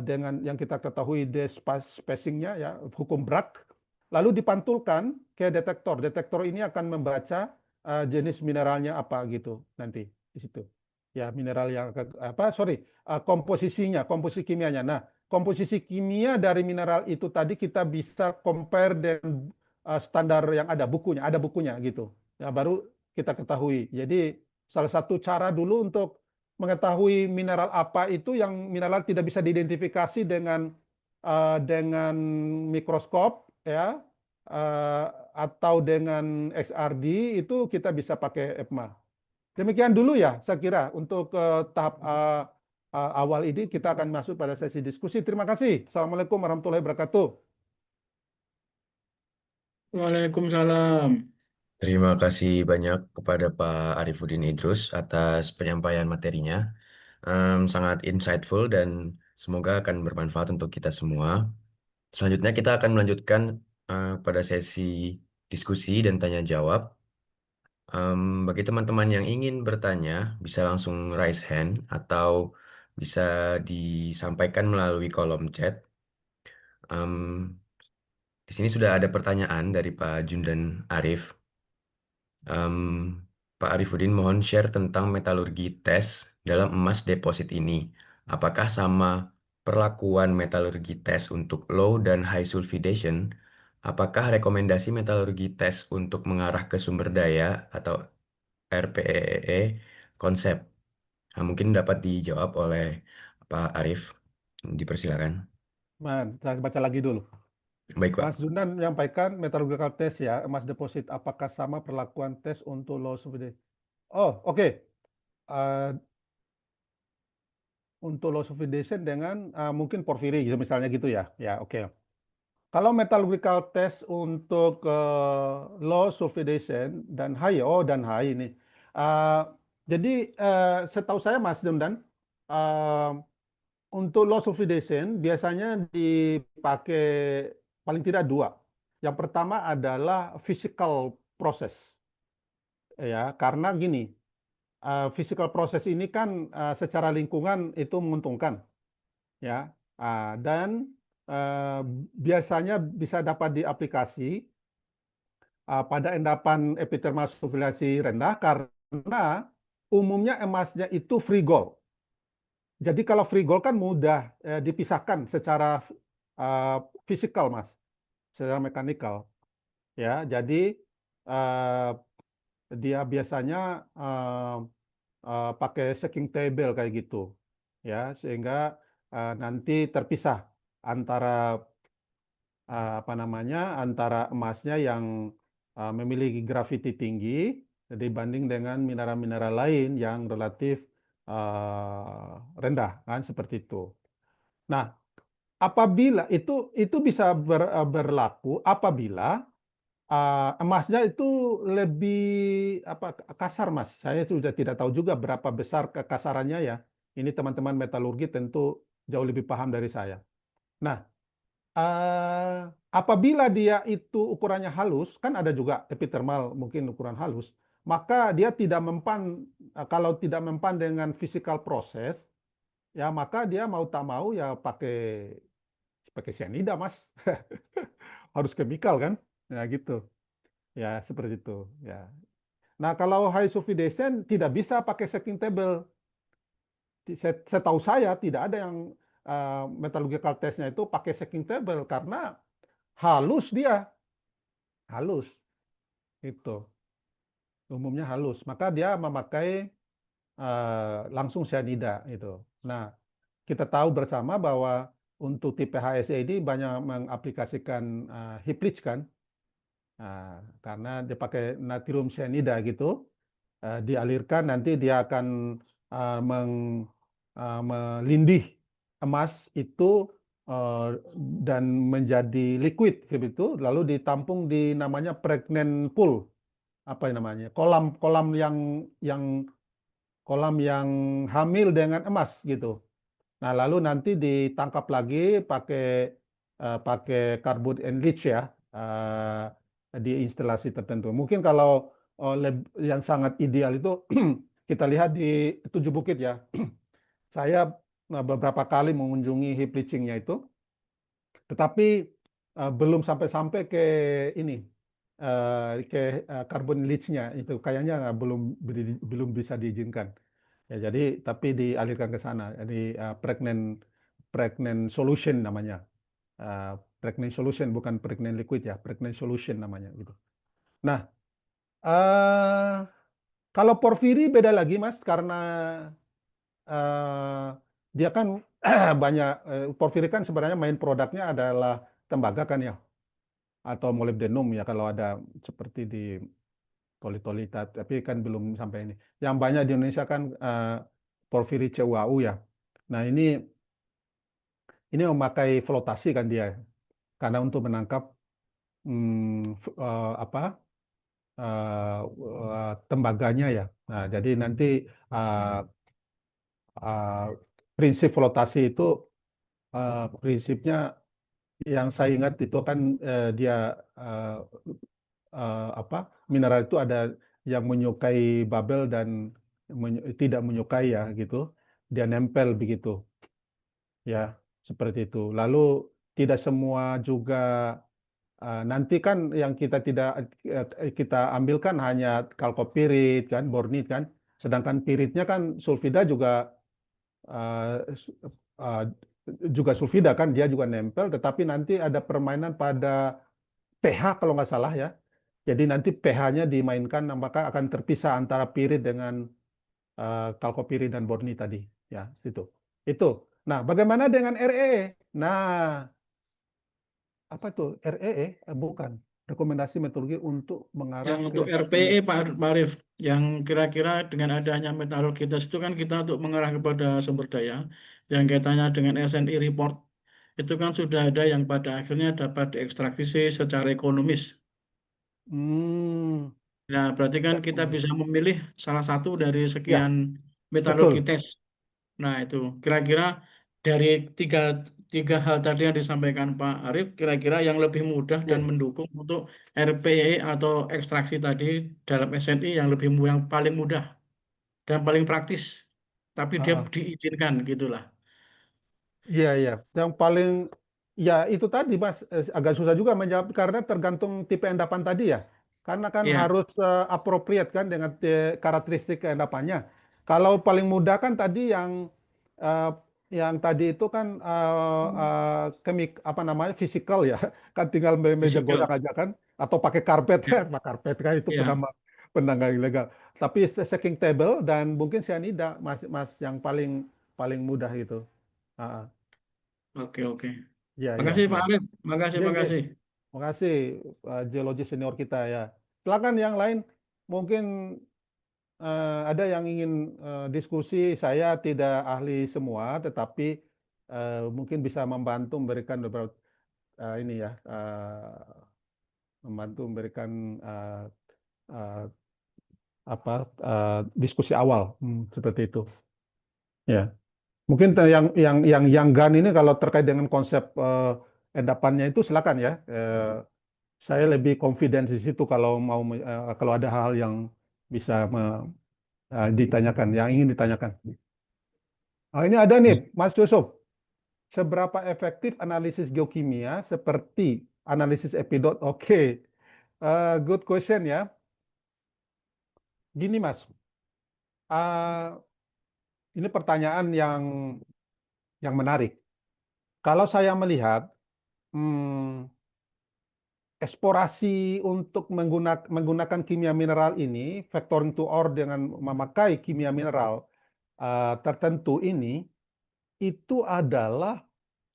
dengan yang kita ketahui spacingnya, ya, hukum Bragg. Lalu dipantulkan ke detektor. Detektor ini akan membaca jenis mineralnya apa gitu nanti di situ. Ya, mineral yang komposisinya, komposisi kimianya. Nah, komposisi kimia dari mineral itu tadi kita bisa compare dengan standar yang ada bukunya gitu. Ya, baru kita ketahui. Jadi salah satu cara dulu untuk mengetahui mineral apa itu yang mineral tidak bisa diidentifikasi dengan mikroskop, ya, atau dengan XRD, itu kita bisa pakai EPMA. Demikian dulu ya, saya kira untuk tahap awal ini kita akan masuk pada sesi diskusi. Terima kasih. Assalamualaikum warahmatullahi wabarakatuh. Waalaikumsalam. Terima kasih banyak kepada Pak Arifuddin Idrus atas penyampaian materinya. Sangat insightful dan semoga akan bermanfaat untuk kita semua. Selanjutnya kita akan melanjutkan pada sesi diskusi dan tanya jawab. Bagi teman-teman yang ingin bertanya, bisa langsung raise hand atau bisa disampaikan melalui kolom chat. Di sini sudah ada pertanyaan dari Pak Jundan Arif. Pak Arifuddin, mohon share tentang metalurgi tes dalam emas deposit ini. Apakah sama perlakuan metalurgi tes untuk low dan high sulfidation? Apakah rekomendasi metalurgi tes untuk mengarah ke sumber daya atau RPEE konsep? Nah, mungkin dapat dijawab oleh Pak Arif. Dipersilakan. Saya baca lagi dulu. Baik, Pak. Mas Jundan menyampaikan metallurgical test, ya, emas deposit. Apakah sama perlakuan tes untuk low sulfidation? Oh, oke. Untuk low sulfidation dengan mungkin porfiri, misalnya gitu ya. Ya, oke. Kalau metallurgical test untuk low sulfidation dan high, dan high ini. Jadi setahu saya Mas Jundan, untuk low sulfidation biasanya dipakai paling tidak dua. Yang pertama adalah physical process, ya, karena gini, physical process ini kan secara lingkungan itu menguntungkan, ya, dan eh, biasanya bisa dapat di aplikasi pada endapan epidermal sulfilasi rendah karena umumnya emasnya itu free gold. Jadi kalau free gold kan mudah dipisahkan secara eh, fisikal, Mas, secara mekanikal. Ya, jadi eh, dia biasanya pakai shaking table kayak gitu, ya, sehingga nanti terpisah antara apa namanya antara emasnya yang memiliki gravity tinggi dibanding dengan mineral-mineral lain yang relatif rendah, kan seperti itu. Nah, apabila itu bisa berlaku apabila emasnya itu lebih apa kasar, Mas. Saya sudah tidak tahu juga berapa besar kekasarannya ya. Ini teman-teman metalurgi tentu jauh lebih paham dari saya. Nah, apabila dia itu ukurannya halus, kan ada juga epithermal mungkin ukuran halus, maka dia tidak mempan, kalau tidak mempan dengan physical proses, ya maka dia mau tak mau ya pakai pakai cyanida, Mas. Harus chemical kan? Ya gitu. Ya seperti itu. Ya. Nah kalau high sulfidation tidak bisa pakai shaking table. Setahu saya tidak ada yang metallurgical testnya itu pakai shaking table karena halus dia, halus itu umumnya halus. Maka dia memakai langsung cyanida itu. Nah kita tahu bersama bahwa untuk tipe HSE ini banyak mengaplikasikan heap leach kan. Nah, karena dia pakai natrium cyanida gitu, dialirkan nanti dia akan melindih emas itu dan menjadi liquid begitu, lalu ditampung di namanya pregnant pool, apa namanya, kolam yang hamil dengan emas gitu. Nah, lalu nanti ditangkap lagi pakai carbon enrich ya, di instalasi tertentu. Mungkin kalau yang sangat ideal itu kita lihat di Tujuh Bukit ya. Saya beberapa kali mengunjungi heap leaching-nya itu, tetapi belum sampai-sampai ke ini, ke carbon leach-nya itu kayaknya belum bisa diizinkan. Ya, jadi tapi dialirkan ke sana. Jadi pregnant solution namanya. Pregnant solution bukan pregnant liquid ya, pregnant solution namanya gitu. Nah, eh, kalau porfiri beda lagi, Mas, karena eh, dia kan banyak porfiri kan sebenarnya main produknya adalah tembaga kan ya, atau molybdenum ya kalau ada seperti di politolita, tapi kan belum sampai ini. Yang banyak di Indonesia kan porfiri CuAU ya. Nah, ini memakai flotasi kan dia karena untuk menangkap apa tembaganya ya. Nah, jadi nanti uh, uh, prinsip flotasi itu prinsipnya yang saya ingat itu kan dia uh, apa mineral itu ada yang menyukai bubble dan tidak menyukai ya gitu. Dia nempel begitu ya seperti itu. Lalu tidak semua juga nanti kan yang kita tidak kita ambilkan hanya kalkopirit kan, bornit kan. Sedangkan piritnya kan sulfida juga uh, uh, juga sulfida kan, dia juga nempel. Tetapi nanti ada permainan pada pH kalau nggak salah ya. Jadi nanti pH-nya dimainkan, maka akan terpisah antara pirit dengan kalkopirit dan bornit tadi. Ya, itu. Itu. Nah, bagaimana dengan REE? Nah, apa itu REE? Bukan. Rekomendasi metodologi untuk mengarah Yang ke untuk RPE Pak Arif, yang kira-kira dengan adanya metalurgitas itu kan kita untuk mengarah kepada sumber daya. Yang kaitannya dengan SNI report, itu kan sudah ada yang pada akhirnya dapat diekstraksi secara ekonomis. Hmm, Nah, berarti kan kita bisa memilih salah satu dari ya, sekian metalurgi betul. tes. Nah, itu kira-kira dari tiga, tiga hal tadi yang disampaikan Pak Arief, kira-kira yang lebih mudah dan Ya. mendukung untuk RPE atau ekstraksi tadi dalam SNI yang yang paling mudah dan paling praktis, tapi dia Ah, diizinkan gitulah. iya, iya. Yang paling Ya, itu tadi, Mas, agak susah juga menjawab karena tergantung tipe endapan tadi ya. Karena kan Iya, harus appropriate kan dengan karakteristik endapannya. Kalau paling mudah kan tadi eh, yang tadi itu kan apa namanya physical ya, kan tinggal meja goyang physical. aja kan, atau pakai karpet Ya, ya, pakai karpet kan itu ya. penambang ilegal. Tapi shaking table dan mungkin cyanida, Mas, Mas yang paling paling mudah itu. Ah, ah. Oke, oke. Ya, ya, Makasih Pak ya. Arif. Makasih, Ya, ya. makasih. Makasih geologi senior kita ya. Silakan yang lain. Mungkin ada yang ingin diskusi. Saya tidak ahli semua, tetapi mungkin bisa membantu memberikan beberapa ini ya, membantu memberikan eh, apa diskusi awal seperti itu. Ya, mungkin yang GAN ini kalau terkait dengan konsep endapannya itu silakan ya. Saya lebih confidence di situ kalau kalau ada hal yang bisa ditanyakan, yang ingin ditanyakan. Oh, ini ada nih, Mas Yusuf. Seberapa efektif analisis geokimia seperti analisis epidot? Oke, good question ya. Gini Mas, uh, ini pertanyaan yang menarik. Kalau saya melihat eksplorasi untuk menggunakan kimia mineral ini, factoring to ore dengan memakai kimia mineral tertentu ini, itu adalah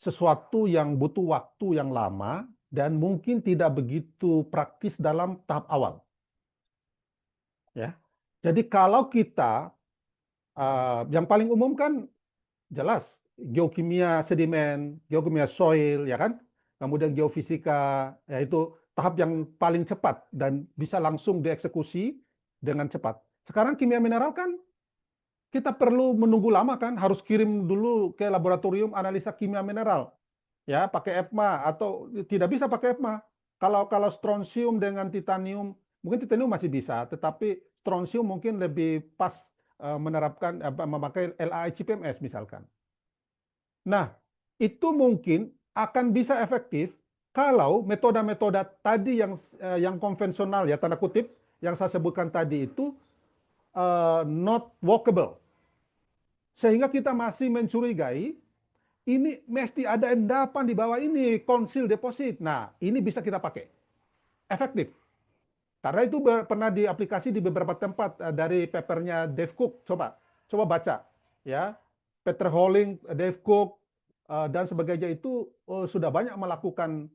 sesuatu yang butuh waktu yang lama dan mungkin tidak begitu praktis dalam tahap awal. Ya, jadi kalau kita yang paling umum kan jelas geokimia sedimen, geokimia soil, ya kan? Kemudian geofisika, yaitu tahap yang paling cepat dan bisa langsung dieksekusi dengan cepat. Sekarang kimia mineral kan kita perlu menunggu lama kan, harus kirim dulu ke laboratorium analisa kimia mineral, ya pakai EPMA atau tidak bisa pakai EPMA. Kalau strontium dengan titanium, mungkin titanium masih bisa, tetapi strontium mungkin lebih pas menerapkan memakai LAICPMS misalkan. Nah, itu mungkin akan bisa efektif kalau metode-metode tadi yang konvensional ya tanda kutip yang saya sebutkan tadi itu not workable. Sehingga kita masih mencurigai ini mesti ada endapan di bawah ini, konsil deposit. Nah, ini bisa kita pakai. Efektif. Karena itu pernah diaplikasi di beberapa tempat dari papernya Dave Cook. Coba baca. Ya, Peter Holling, Dave Cook, dan sebagainya itu sudah banyak melakukan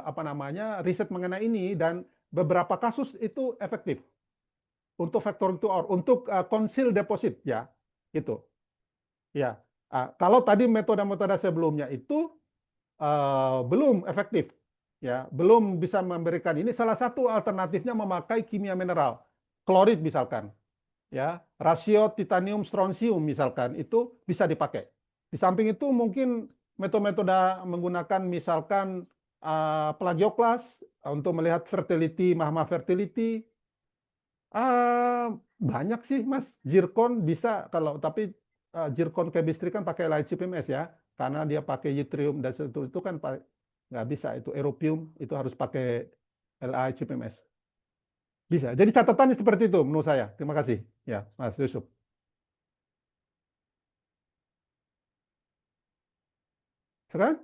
apa namanya riset mengenai ini dan beberapa kasus itu efektif untuk factoring to ore, untuk conceal deposit ya, itu. Ya, kalau tadi metode-metode sebelumnya itu belum efektif, ya, belum bisa memberikan ini. Salah satu alternatifnya memakai kimia mineral, klorid misalkan, ya, rasio titanium strontium misalkan itu bisa dipakai. Di samping itu mungkin metode-metode menggunakan misalkan plagioklas untuk melihat fertility, mahma fertility. Banyak sih Mas, zircon bisa kalau tapi zircon chemistry kan pakai LiCPMS ya, karena dia pakai yttrium dan itu kan nggak bisa itu europium itu harus pakai LiCPMS. Bisa. Jadi catatannya seperti itu menurut saya. Terima kasih ya Mas Yusuf. Sekarang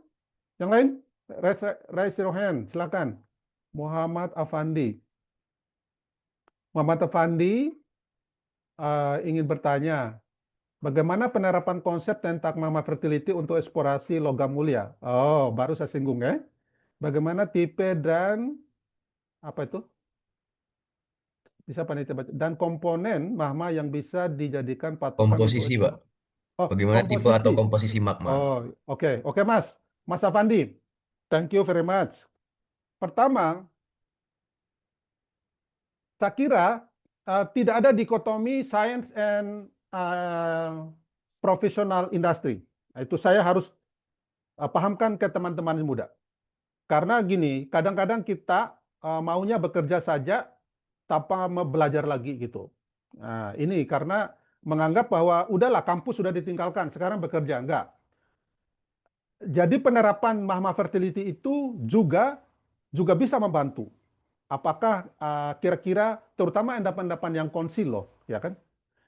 yang lain raise your hand, silakan. Muhammad Afandi. Muhammad Afandi ingin bertanya, bagaimana penerapan konsep tentang mama fertility untuk eksplorasi logam mulia? Oh, baru saya singgung ya. Bagaimana tipe dan apa itu? Bisa panitia baca. Dan komponen mahma yang bisa dijadikan patokan untuk Komposisi, Pak. oh, Bagaimana tipe atau komposisi. komposisi magma? Oh, oke, Mas. Mas Afandi, thank you very much. Pertama, saya kira tidak ada dikotomi science and professional industry. Itu saya harus pahamkan ke teman-teman muda. Karena gini, kadang-kadang kita maunya bekerja saja tanpa belajar lagi gitu. Nah, ini karena menganggap bahwa udahlah kampus sudah ditinggalkan, sekarang bekerja. Enggak. jadi penerapan Mahma Fertility itu juga bisa membantu. Apakah kira-kira terutama endapan-endapan yang konsil loh, ya kan?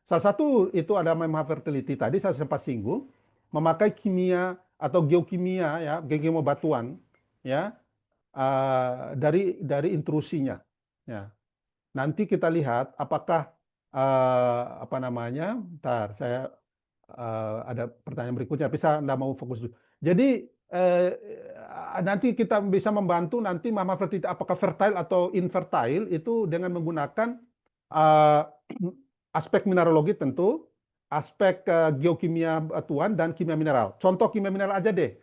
Salah satu itu ada Mahma Fertility tadi saya sempat singgung, memakai kimia atau geokimia ya, geokimia batuan ya dari intrusinya. Ya. Nanti kita lihat apakah apa namanya, ntar saya ada pertanyaan berikutnya, tapi saya nggak mau fokus dulu. Jadi nanti kita bisa membantu nanti Mama Fertility apakah fertile atau infertile itu dengan menggunakan eh, aspek mineralogi tentu, aspek geokimia batuan dan kimia mineral. Contoh kimia mineral aja deh.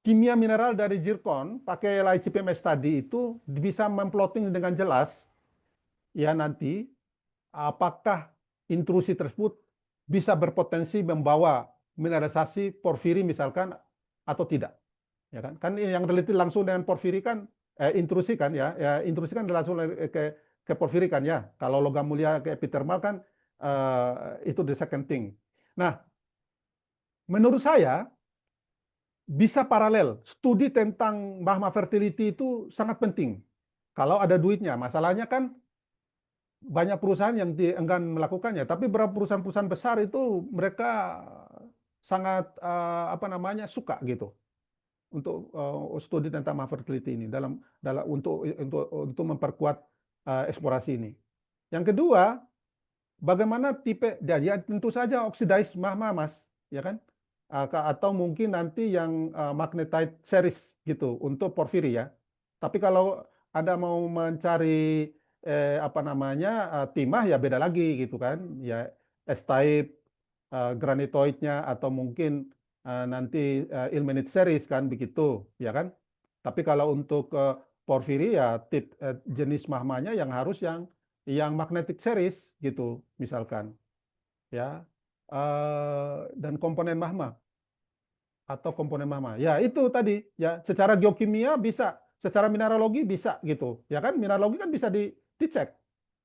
Kimia mineral dari zirkon pakai LiCPMS tadi itu bisa memplotting dengan jelas ya nanti apakah intrusi tersebut bisa berpotensi membawa mineralisasi porfiri misalkan atau tidak, ya kan? Kan yang relate langsung dengan porfiri kan intrusi kan ya, intrusi kan langsung ke porfiri kan ya. Kalau logam mulia ke epithermal kan itu the second thing. Nah, menurut saya bisa paralel. Studi tentang Mahma Fertility itu sangat penting. Kalau ada duitnya, masalahnya kan banyak perusahaan yang enggan melakukannya, tapi beberapa perusahaan-perusahaan besar itu mereka sangat apa namanya suka gitu untuk studi tentang fertility ini dalam untuk memperkuat eksplorasi ini. Yang kedua, bagaimana tipe ya tentu saja oxidized mahma Mas, ya kan? Atau mungkin nanti yang magnetite series gitu untuk porfiri ya. Tapi kalau Anda mau mencari apa namanya timah ya beda lagi gitu kan. Ya S-type granitoidnya atau mungkin nanti ilmenite series kan begitu, ya kan? Tapi kalau untuk porfiri ya jenis mahmanya yang harus yang magnetic series gitu misalkan ya dan komponen mahma atau komponen mahma ya itu tadi ya secara geokimia bisa secara mineralogi bisa gitu ya kan mineralogi kan bisa dicek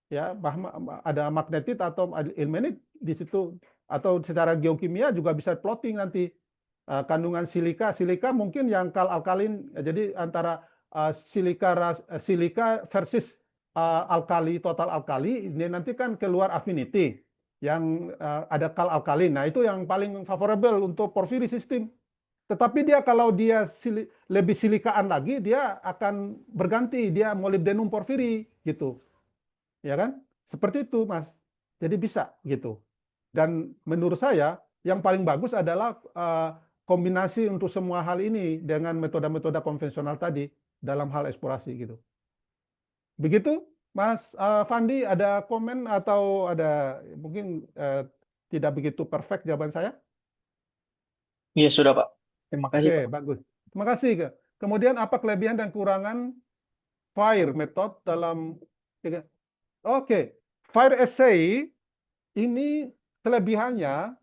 ya mahma ada magnetit atau ilmenit di situ atau secara geokimia juga bisa plotting nanti kandungan silika mungkin yang kal alkalin jadi antara silika versus alkali total alkali ini nanti kan keluar affinity yang ada kal alkalin. Nah, itu yang paling favorable untuk porfiri sistem. Tetapi dia kalau dia lebih silikaan lagi dia akan berganti dia molybdenum porfiri gitu. Ya kan? Seperti itu, Mas. Jadi bisa gitu. Dan menurut saya yang paling bagus adalah kombinasi untuk semua hal ini dengan metode-metode konvensional tadi dalam hal eksplorasi gitu. Begitu, Mas Fandi, ada komen atau ada mungkin tidak begitu perfect jawaban saya? Iya, sudah, Pak. Terima kasih, Oke, Pak. bagus. Terima kasih. Kemudian apa kelebihan dan kekurangan FIRE method dalam Oke, FIRE assay ini kelebihannya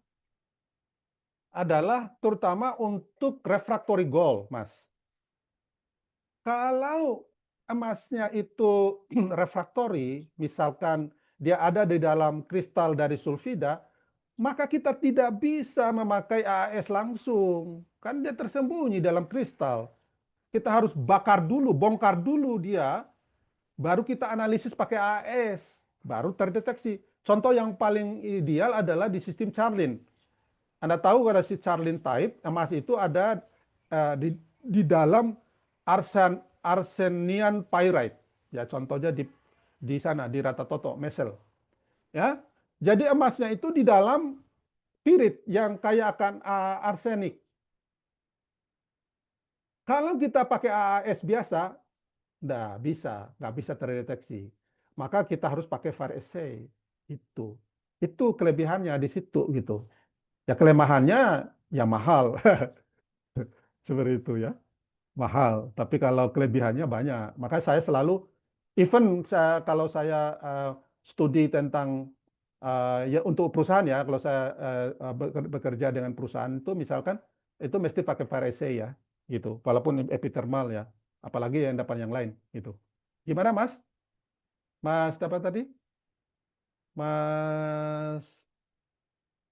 adalah terutama untuk refractory gold, Mas. Kalau emasnya itu refraktori, misalkan dia ada di dalam kristal dari sulfida, maka kita tidak bisa memakai AAS langsung. Kan dia tersembunyi dalam kristal. Kita harus bakar dulu, bongkar dulu dia, baru kita analisis pakai AAS, baru terdeteksi. Contoh yang paling ideal adalah di sistem Charlin. Anda tahu kalau si Charlin type, emas itu ada di dalam arsenian pyrite. Ya, contohnya di sana di Ratatoto, Mesel. Ya. Jadi emasnya itu di dalam pirit yang kaya akan arsenik. Kalau kita pakai AAS biasa, nggak bisa terdeteksi. Maka kita harus pakai FIRE assay. Itu kelebihannya di situ gitu. Ya kelemahannya ya mahal. Seperti itu ya. Mahal, tapi kalau kelebihannya banyak. Maka saya selalu, even kalau saya studi tentang ya untuk perusahaan ya, kalau saya bekerja dengan perusahaan itu misalkan itu mesti pakai FIRE assay ya, gitu. Walaupun epithermal ya, apalagi yang dapat yang lain gitu. Gimana Mas? Mas dapat tadi? Mas,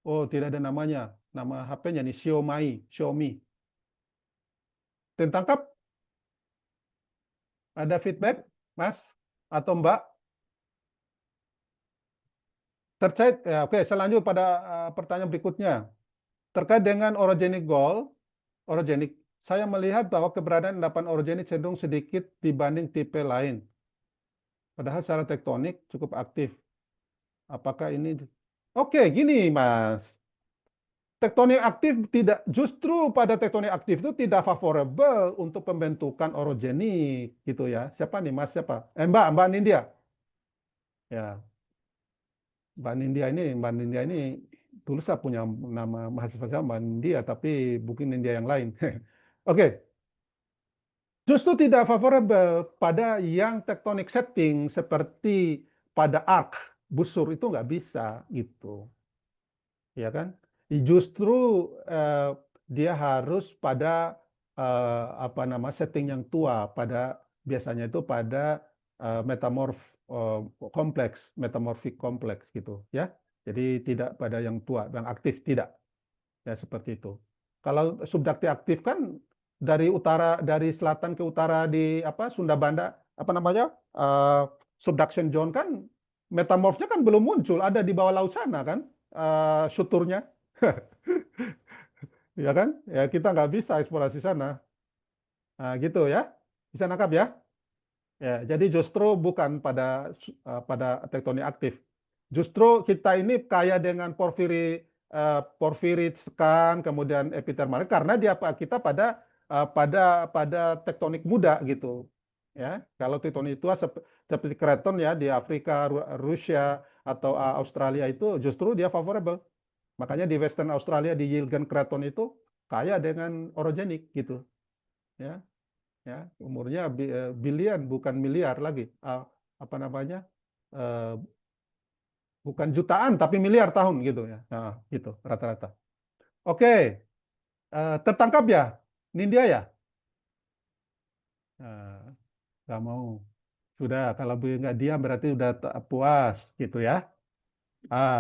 oh tidak ada namanya, nama HP-nya nih Xiaomi. Tertangkap? Ada feedback, Mas atau Mbak? Terkait, ya, oke, selanjut pada pertanyaan berikutnya. Terkait dengan orogenic gold, saya melihat bahwa keberadaan endapan orogenik cenderung sedikit dibanding tipe lain. Padahal secara tektonik cukup aktif. Apakah ini? Oke, gini Mas. Tektonik aktif tidak, justru pada tektonik aktif itu tidak favorable untuk pembentukan orogenik gitu ya. Siapa nih Mas? Siapa? Mbak Nindya. Ya, Mbak Nindya ini dulu saya punya nama mahasiswa saya Mbak Nindya, tapi mungkin Nindya yang lain. Oke, justru tidak favorable pada yang tectonic setting seperti pada arc busur itu nggak bisa gitu, ya kan? Justru dia harus pada setting yang tua, pada biasanya itu pada metamorphic kompleks gitu ya. Jadi tidak pada yang tua, yang aktif tidak. Ya seperti itu. Kalau subduktif aktif kan dari selatan ke utara di Sunda Banda, subduction zone kan metamorfnya kan belum muncul, ada di bawah laut sana kan suturnya. Ya kan? Ya kita nggak bisa eksplorasi sana. Nah, gitu ya. Bisa nangkap ya? Ya, jadi justru bukan pada tektonik aktif. Justru kita ini kaya dengan porfirit skan, kemudian epithermal karena kita pada tektonik muda gitu. Ya, kalau tektonik tua seperti Kreton ya di Afrika, Rusia atau Australia itu justru dia favorable. Makanya di Western Australia di Yilgarn Kreton itu kaya dengan orogenik gitu. Ya. Ya, umurnya bilion bukan miliar lagi. Bukan jutaan tapi miliar tahun gitu ya. Nah, gitu rata-rata. Oke. Tertangkap ya? Nindya ya? Nggak mau. Sudah, kalau nggak diam berarti udah puas gitu ya.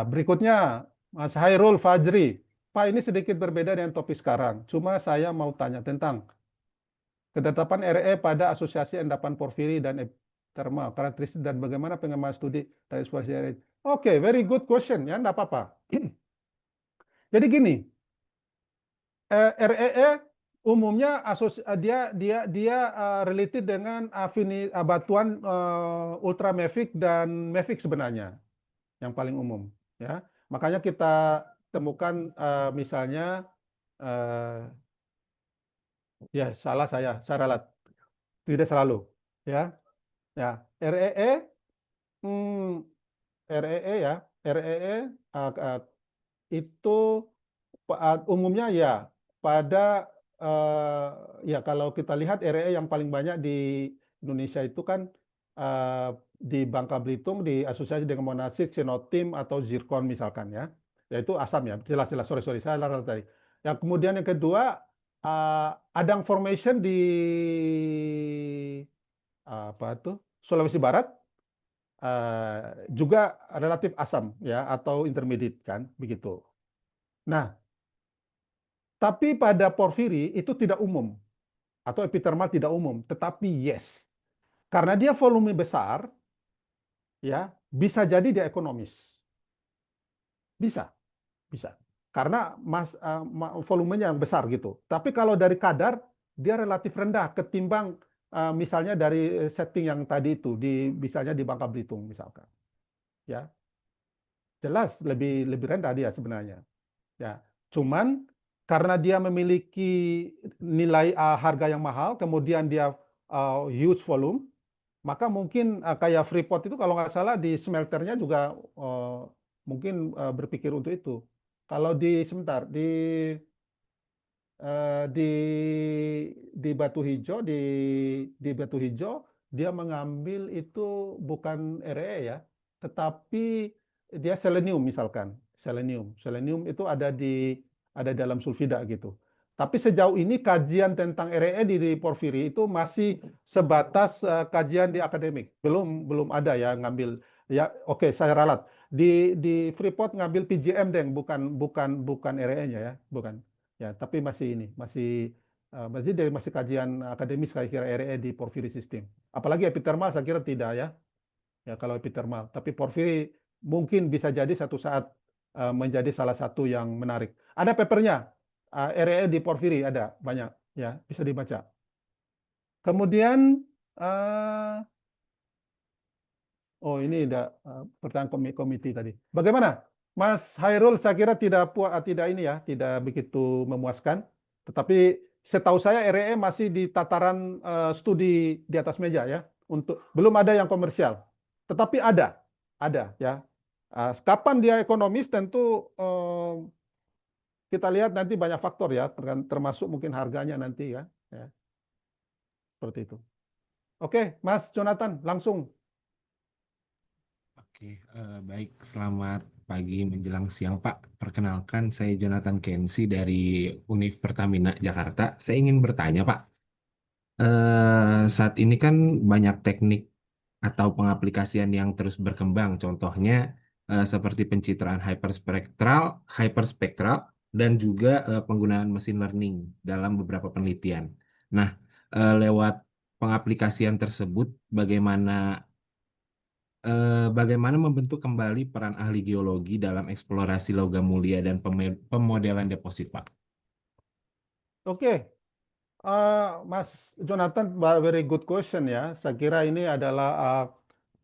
Berikutnya Mas Hairul Fajri. Pak, ini sedikit berbeda dengan topik sekarang. Cuma saya mau tanya tentang ketetapan RE pada asosiasi endapan porfiri dan epithermal, karakteristik dan bagaimana pengembangan studi dari eksplorasi RE. Oke, very good question ya, enggak apa-apa. Jadi gini, REE umumnya dia related dengan batuan ultramafic dan mafic sebenarnya, yang paling umum ya. Makanya kita temukan misalnya ya salah saya ralat. Tidak selalu ya. Ya, REE ya, REE itu umumnya ya pada ya kalau kita lihat REE yang paling banyak di Indonesia itu kan di Bangka Belitung di asosiasi dengan monasit, xenotim atau zirkon misalkan ya. Yaitu asam ya, jelas-jelas sorry saya larat tadi. Yang kemudian yang kedua adang formation di Sulawesi Barat juga relatif asam ya atau intermediate kan begitu. Nah, tapi pada porfiri itu tidak umum atau epithermal tidak umum, tetapi yes. Karena dia volume besar ya, bisa jadi dia ekonomis. Bisa. Karena volumenya yang besar gitu. Tapi kalau dari kadar dia relatif rendah ketimbang misalnya dari setting yang tadi itu misalnya di Bangka Belitung misalkan. Ya. Jelas lebih rendah dia sebenarnya. Ya. Cuman karena dia memiliki nilai harga yang mahal, kemudian dia huge volume, maka mungkin kayak Freeport itu kalau nggak salah di smelternya juga mungkin berpikir untuk itu. Kalau di Batu Hijau dia mengambil itu bukan RE ya, tetapi dia selenium misalkan. Selenium itu ada dalam sulfida gitu. Tapi sejauh ini kajian tentang RE di porfiri itu masih sebatas kajian di akademik. Belum ada ya ngambil ya oke, saya ralat. Di Freeport ngambil PGM deng bukan RE-nya ya, bukan. Ya, tapi masih Berarti dari masih kajian akademis saya kira RE di porfiri sistem. Apalagi epithermal saya kira tidak ya. Ya kalau epithermal. Tapi porfiri mungkin bisa jadi satu saat menjadi salah satu yang menarik. Ada papernya. RE di porfiri ada banyak ya, bisa dibaca. Kemudian oh ini ada pertanyaan komite tadi. Bagaimana? Mas Hairul saya kira tidak ini ya, tidak begitu memuaskan. Tetapi setahu saya RE masih di tataran studi di atas meja ya. Belum ada yang komersial. Tetapi ada ya. Kapan dia ekonomis tentu kita lihat nanti banyak faktor ya, termasuk mungkin harganya nanti ya. Seperti itu. Oke, Mas Jonathan, langsung. Oke, baik. Selamat pagi menjelang siang, Pak. Perkenalkan, saya Jonathan Kensi dari Univ Pertamina Jakarta. Saya ingin bertanya, Pak. Saat ini kan banyak teknik atau pengaplikasian yang terus berkembang. Contohnya seperti pencitraan hyperspektral, dan juga penggunaan mesin learning dalam beberapa penelitian. Nah, lewat pengaplikasian tersebut, bagaimana membentuk kembali peran ahli geologi dalam eksplorasi logam mulia dan pemodelan deposit, Pak? Oke, Mas Jonathan, very good question ya. Saya kira ini adalah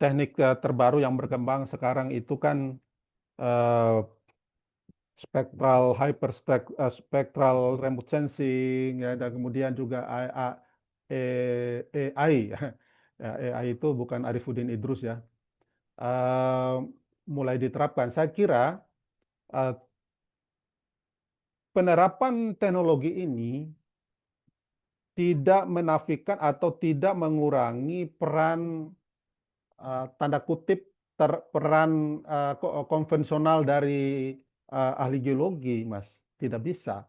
teknik terbaru yang berkembang sekarang itu kan spectral remote sensing ya, dan kemudian juga AI. Ya, AI itu bukan Arifuddin Idrus ya. Mulai diterapkan. Saya kira penerapan teknologi ini tidak menafikan atau tidak mengurangi peran tanda kutip peran konvensional dari ahli geologi, Mas. Tidak bisa.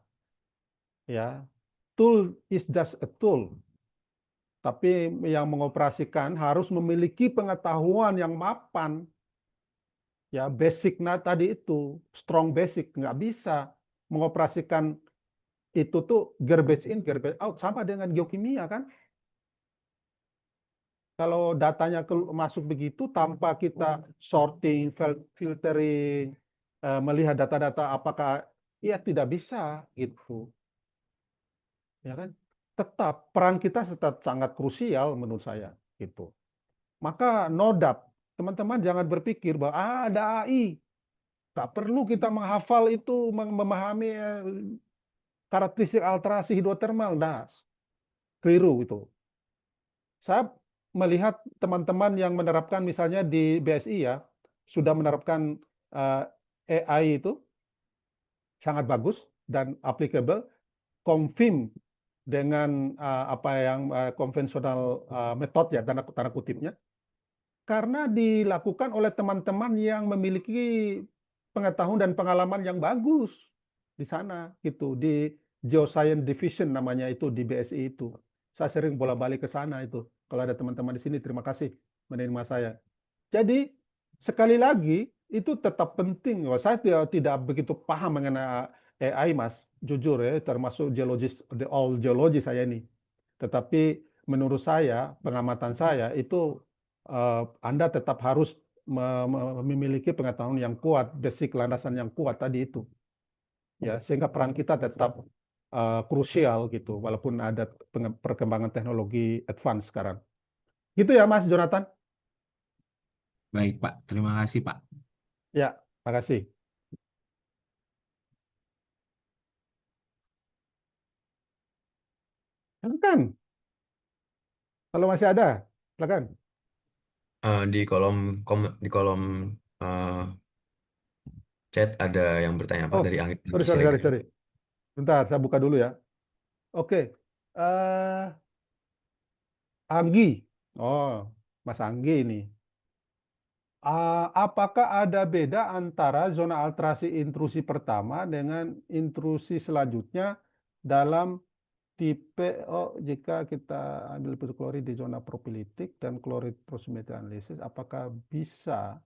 Ya, tool is just a tool. Tapi yang mengoperasikan harus memiliki pengetahuan yang mapan. Ya, basic tadi itu, strong basic, nggak bisa mengoperasikan itu tuh garbage in, garbage out, sama dengan geokimia kan. Kalau datanya masuk begitu tanpa kita sorting, filtering, melihat data-data apakah ya tidak bisa gitu. Ya kan? Tetap peran kita tetap sangat krusial menurut saya gitu. Maka NODAP, teman-teman jangan berpikir bahwa ada AI. Tak perlu kita menghafal itu, memahami karakteristik alterasi hidrotermal. Nah, keliru itu. Saya melihat teman-teman yang menerapkan misalnya di BSI ya, sudah menerapkan AI itu sangat bagus dan applicable, confirm dengan apa yang konvensional metode ya, tanda kutipnya, karena dilakukan oleh teman-teman yang memiliki pengetahuan dan pengalaman yang bagus di sana gitu, di Geoscience Division namanya itu di BSI itu. Saya sering bolak-balik ke sana itu. Kalau ada teman-teman di sini, terima kasih menerima saya. Jadi sekali lagi itu tetap penting. Saya tidak begitu paham mengenai AI, Mas. Jujur ya, termasuk geologis, all geologi saya ini. Tetapi menurut saya, pengamatan saya itu Anda tetap harus memiliki pengetahuan yang kuat, basic landasan yang kuat tadi itu. Ya, sehingga peran kita tetap krusial gitu, walaupun ada perkembangan teknologi advance sekarang. Gitu ya, Mas Jonathan? Baik, Pak. Terima kasih, Pak. Ya, makasih. Silakan. Kalau masih ada, silakan. Di kolom chat ada yang bertanya Pak Oh, dari Anggi sorry. Siregar. Bentar, saya buka dulu ya. Oke. Anggi. Oh, Mas Anggi ini. Apakah ada beda antara zona alterasi intrusi pertama dengan intrusi selanjutnya dalam tipe jika kita ambil klorid di zona propilitik dan klorid proximity analysis, apakah bisa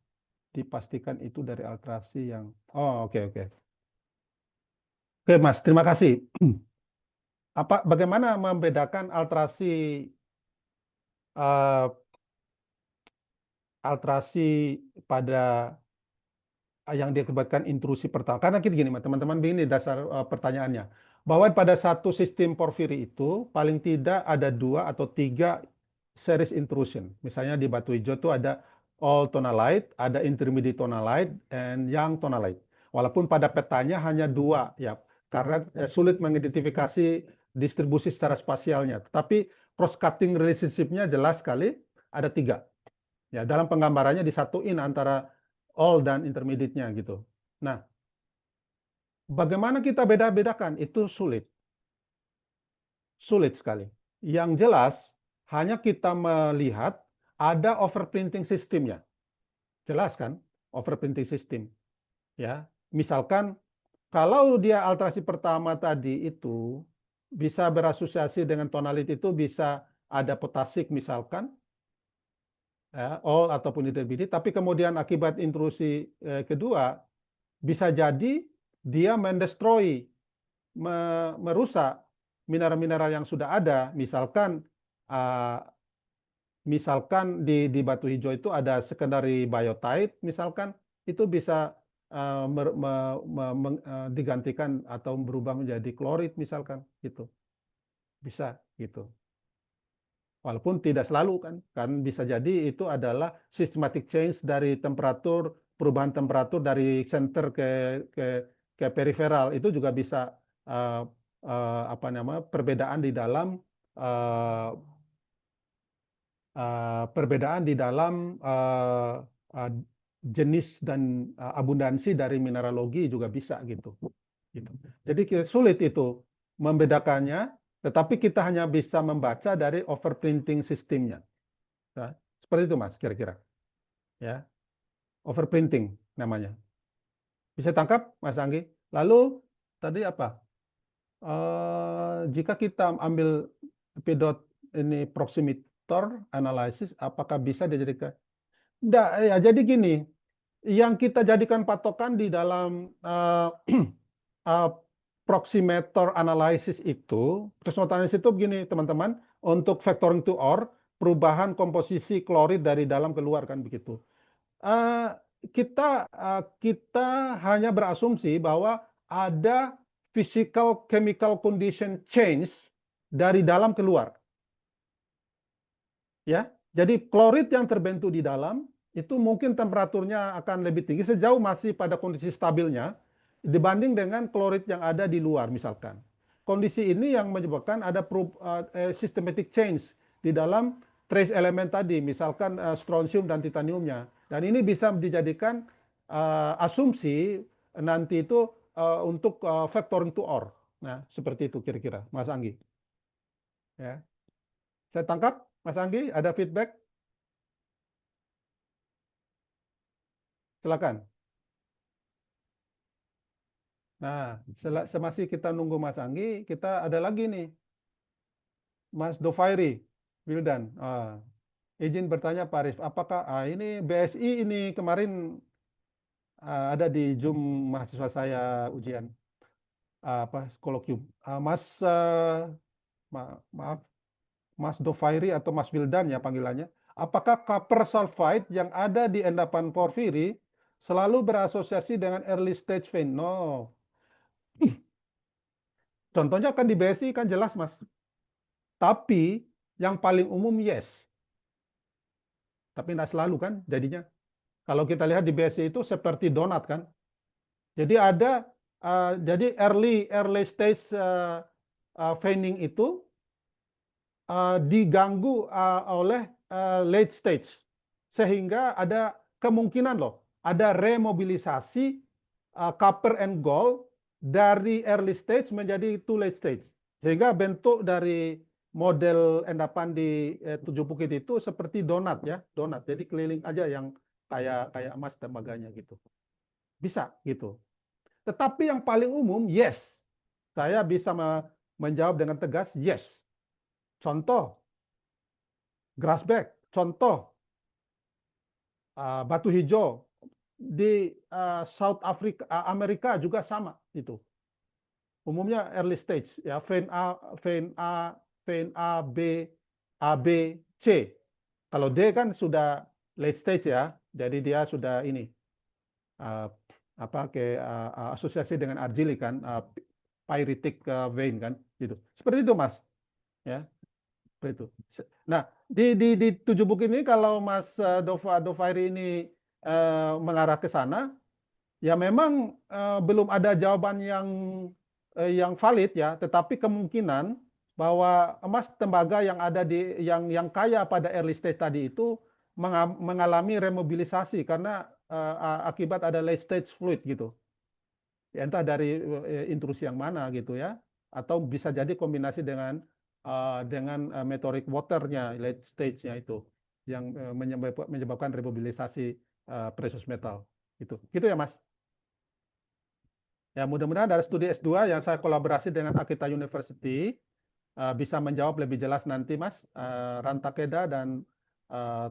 dipastikan itu dari alterasi yang oke Mas, terima kasih. bagaimana membedakan eh, alterasi pada yang diakibatkan intrusi pertama. Karena gini, teman-teman, begini dasar pertanyaannya. Bahwa pada satu sistem porfiri itu paling tidak ada 2 atau 3 series intrusion. Misalnya di batu hijau itu ada all tonalite, ada intermediate tonalite, and young tonalite. Walaupun pada petanya hanya 2, ya, karena sulit mengidentifikasi distribusi secara spasialnya. Tetapi cross-cutting relationship-nya jelas sekali ada 3. Ya, dalam penggambarannya disatuin antara all dan intermediate-nya gitu. Nah, bagaimana kita beda-bedakan? Itu sulit. Sulit sekali. Yang jelas, hanya kita melihat ada overprinting sistemnya. Jelas kan? Overprinting system. Ya, misalkan kalau dia alterasi pertama tadi itu bisa berasosiasi dengan tonality itu bisa ada potasik misalkan, ya, all ataupun intermediate, tapi kemudian akibat intrusi kedua bisa jadi dia mendestroy, merusak mineral-mineral yang sudah ada. Misalkan di batu hijau itu ada secondary biotite, misalkan itu bisa digantikan atau berubah menjadi klorid misalkan gitu. Bisa gitu. Walaupun tidak selalu kan bisa jadi itu adalah systematic change dari temperatur, perubahan temperatur dari center ke periferal, itu juga bisa perbedaan di dalam jenis dan abundansi dari mineralogi juga bisa gitu. Jadi sulit itu membedakannya. Tetapi kita hanya bisa membaca dari overprinting sistemnya. Nah, seperti itu Mas, kira-kira. Ya, overprinting namanya. Bisa tangkap Mas Anggi? Lalu tadi apa? Jika kita ambil pedot ini proximitor analysis, apakah bisa dijadikan? Ya, jadi gini, yang kita jadikan patokan di dalam proximator analysis itu, proximator analysis itu begini teman-teman, untuk vectoring to OR, perubahan komposisi klorid dari dalam keluar kan begitu. Kita hanya berasumsi bahwa ada physical chemical condition change dari dalam keluar. Ya, jadi klorid yang terbentuk di dalam itu mungkin temperaturnya akan lebih tinggi sejauh masih pada kondisi stabilnya dibanding dengan klorid yang ada di luar misalkan. Kondisi ini yang menyebabkan ada systematic change di dalam trace elemen tadi, misalkan strontium dan titaniumnya. Dan ini bisa dijadikan asumsi nanti itu untuk vectoring to OR. Nah, seperti itu kira-kira, Mas Anggi. Ya. Saya tangkap, Mas Anggi, ada feedback? Silakan. Nah, semasih kita nunggu Mas Anggi, kita ada lagi nih. Mas Dofairi, Wildan. Izin bertanya Pak Arif, apakah ini BSI ini kemarin ada di Zoom mahasiswa saya ujian kolokium. Maaf, Mas Dofairi atau Mas Wildan ya panggilannya. Apakah copper sulfide yang ada di endapan porfiri selalu berasosiasi dengan early stage vein? No. Contohnya kan di BSI kan jelas Mas. Tapi yang paling umum yes. Tapi tidak selalu kan jadinya. Kalau kita lihat di BSI itu seperti donat kan. Jadi ada jadi early stage veining itu diganggu oleh late stage. Sehingga ada kemungkinan loh, ada remobilisasi copper and gold dari early stage menjadi to late stage. Sehingga bentuk dari model endapan di Tujuh Bukit itu seperti donat ya, donat. Jadi keliling aja yang kayak emas tembaganya gitu. Bisa gitu. Tetapi yang paling umum yes. Saya bisa menjawab dengan tegas yes. Contoh grassback, contoh batu hijau di South Africa, Amerika juga sama itu. umumnya early stage ya, vein A, vein A, vein A, B, AB, C. Kalau D kan sudah late stage ya, jadi dia sudah ini asosiasi dengan argili kan, pyritic vein kan, gitu. Seperti itu Mas, ya, seperti itu. Nah, di 7 buku ini kalau Mas Dovairi ini mengarah ke sana, ya memang belum ada jawaban yang valid ya, tetapi kemungkinan bahwa emas tembaga yang ada yang kaya pada early stage tadi itu mengalami remobilisasi karena akibat ada late stage fluid gitu. Ya, entah dari intrusi yang mana gitu ya, atau bisa jadi kombinasi dengan meteoric waternya late stage-nya itu yang menyebabkan remobilisasi precious metal gitu. Gitu ya Mas. Ya, mudah-mudahan dari studi S2 yang saya kolaborasi dengan Akita University bisa menjawab lebih jelas nanti Mas. Ran Takeda dan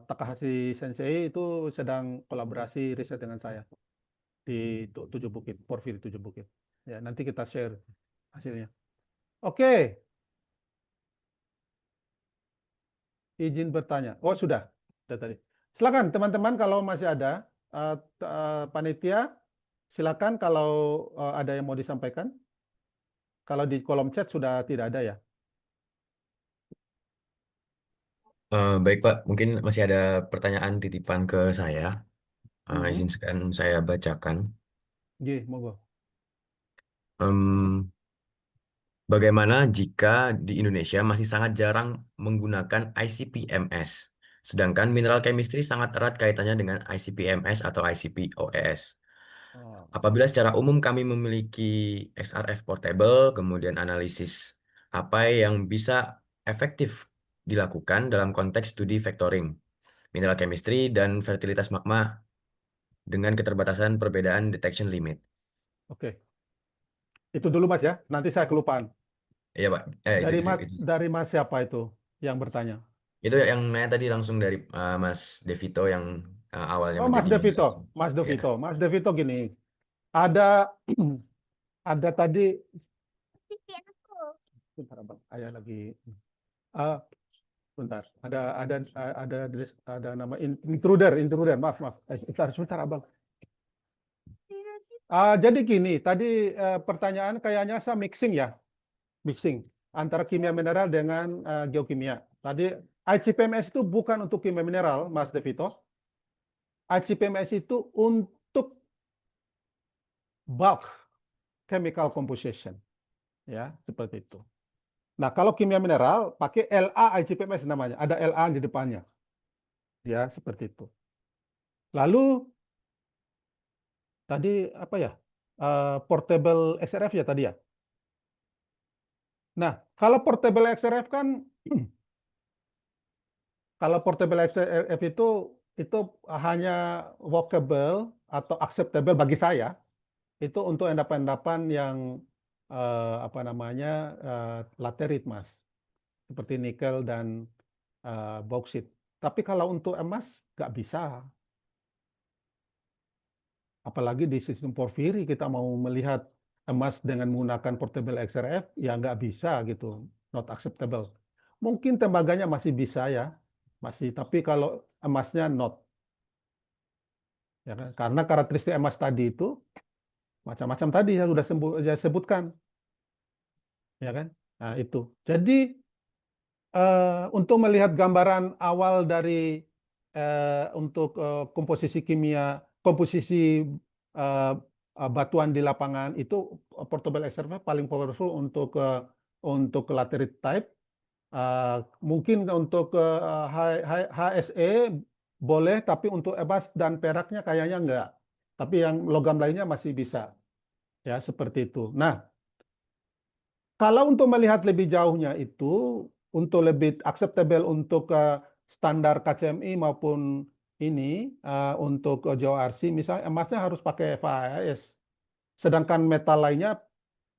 Takahashi Sensei itu sedang kolaborasi riset dengan saya di 7 bukit, Porfiri 7 bukit. Ya, nanti kita share hasilnya. Oke. Izin bertanya. Oh, sudah tadi. Silakan teman-teman kalau masih ada panitia, silakan kalau ada yang mau disampaikan. Kalau di kolom chat sudah tidak ada ya. Baik Pak, mungkin masih ada pertanyaan titipan ke saya. Izinkan saya bacakan. Oke, monggo. Bagaimana jika di Indonesia masih sangat jarang menggunakan ICP-MS, sedangkan mineral chemistry sangat erat kaitannya dengan ICP-MS atau ICP-OES? Apabila secara umum kami memiliki XRF portable, kemudian analisis apa yang bisa efektif dilakukan dalam konteks studi vectoring, mineral chemistry, dan fertilitas magma dengan keterbatasan perbedaan detection limit. Oke. Itu dulu Mas ya, nanti saya kelupaan. Iya Pak. Dari Mas siapa itu yang bertanya? Itu yang nanya tadi langsung dari Mas Devito yang awalnya Oh, Mas menjadi Devito. Mas ya. Devito. Mas Devito gini. Ada ada tadi TV aku. bentar Abang, ayah lagi bentar. Ada nama intruder. Maaf. Sebentar Abang. Jadi gini, tadi pertanyaan kayaknya saya mixing antara kimia mineral dengan geokimia. Tadi ICP-MS itu bukan untuk kimia mineral, Mas Devito. ICP-MS itu untuk bulk chemical composition, ya seperti itu. Nah, kalau kimia mineral pakai LA ICP-MS namanya, ada LA di depannya, ya seperti itu. Lalu tadi apa ya? Portable XRF ya tadi ya. Nah, kalau portable XRF kan, kalau portable XRF itu hanya workable atau acceptable bagi saya, itu untuk endapan-endapan yang laterit Mas, seperti nikel dan bauksit. Tapi kalau untuk emas nggak bisa. Apalagi di sistem porfiri kita mau melihat emas dengan menggunakan portable XRF, ya nggak bisa gitu, not acceptable. Mungkin tembaganya masih bisa ya, masih. Tapi kalau emasnya not, ya kan? Karena karakteristik emas tadi itu macam-macam tadi saya sudah sebutkan, ya kan? Nah itu. Jadi untuk melihat gambaran awal dari untuk komposisi batuan di lapangan itu portable XRF paling powerful untuk laterite type. Mungkin untuk HSE boleh, tapi untuk emas dan peraknya kayaknya enggak. Tapi yang logam lainnya masih bisa. Ya, seperti itu. Nah, kalau untuk melihat lebih jauhnya itu, untuk lebih acceptable untuk standar KCMI maupun ini untuk JORC, misalnya emasnya harus pakai FAS. Sedangkan metal lainnya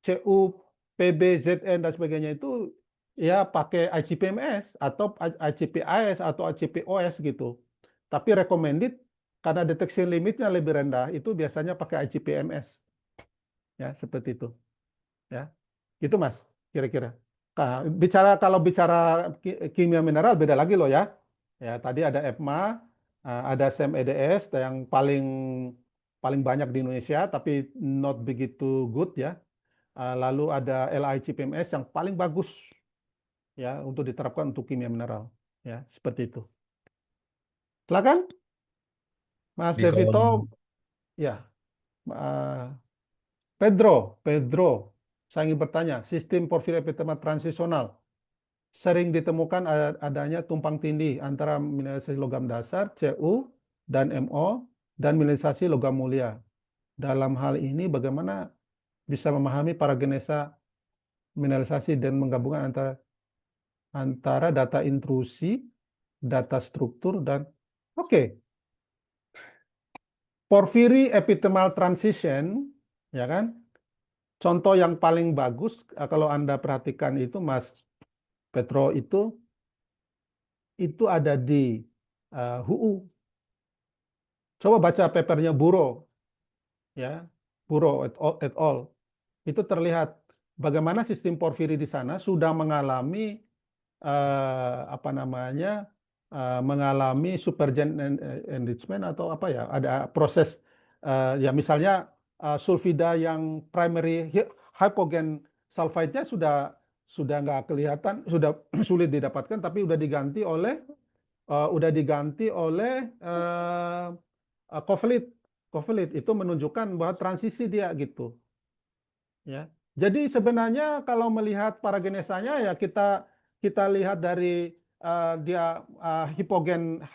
CU, PB, ZN dan sebagainya itu ya pakai ICP-MS atau ICP-AS atau ICP-OS gitu. Tapi recommended karena detection limitnya lebih rendah itu biasanya pakai ICP-MS. Ya, seperti itu. Ya. Gitu Mas, kira-kira. Kalau bicara kimia mineral beda lagi loh ya. Ya, tadi ada EPMA, ada SEM-EDS yang paling banyak di Indonesia tapi not begitu good ya. Lalu ada LICPMS yang paling bagus ya untuk diterapkan untuk kimia mineral ya, seperti itu. Silakan Mas Tapi kalau Devito ya. uh, Pedro, saya ingin bertanya, sistem porfiri epitemal transisional sering ditemukan adanya tumpang tindih antara mineralisasi logam dasar Cu dan Mo dan mineralisasi logam mulia. Dalam hal ini bagaimana bisa memahami paragenesa mineralisasi dan menggabungkan antara data intrusi, data struktur dan porfiri epitemal transition, ya kan? Contoh yang paling bagus kalau Anda perhatikan itu Mas Petro itu ada di HUU. Coba baca papernya Buro, ya, Buro et al. Itu terlihat bagaimana sistem porfiri di sana sudah mengalami mengalami supergen enrichment atau apa ya, ada proses ya misalnya sulfida yang primary hypogen sulfide-nya sudah nggak kelihatan, sudah sulit didapatkan, tapi udah diganti oleh covalent. Itu menunjukkan bahwa transisi dia gitu. Ya. Jadi sebenarnya kalau melihat paragenesanya ya kita lihat dari dia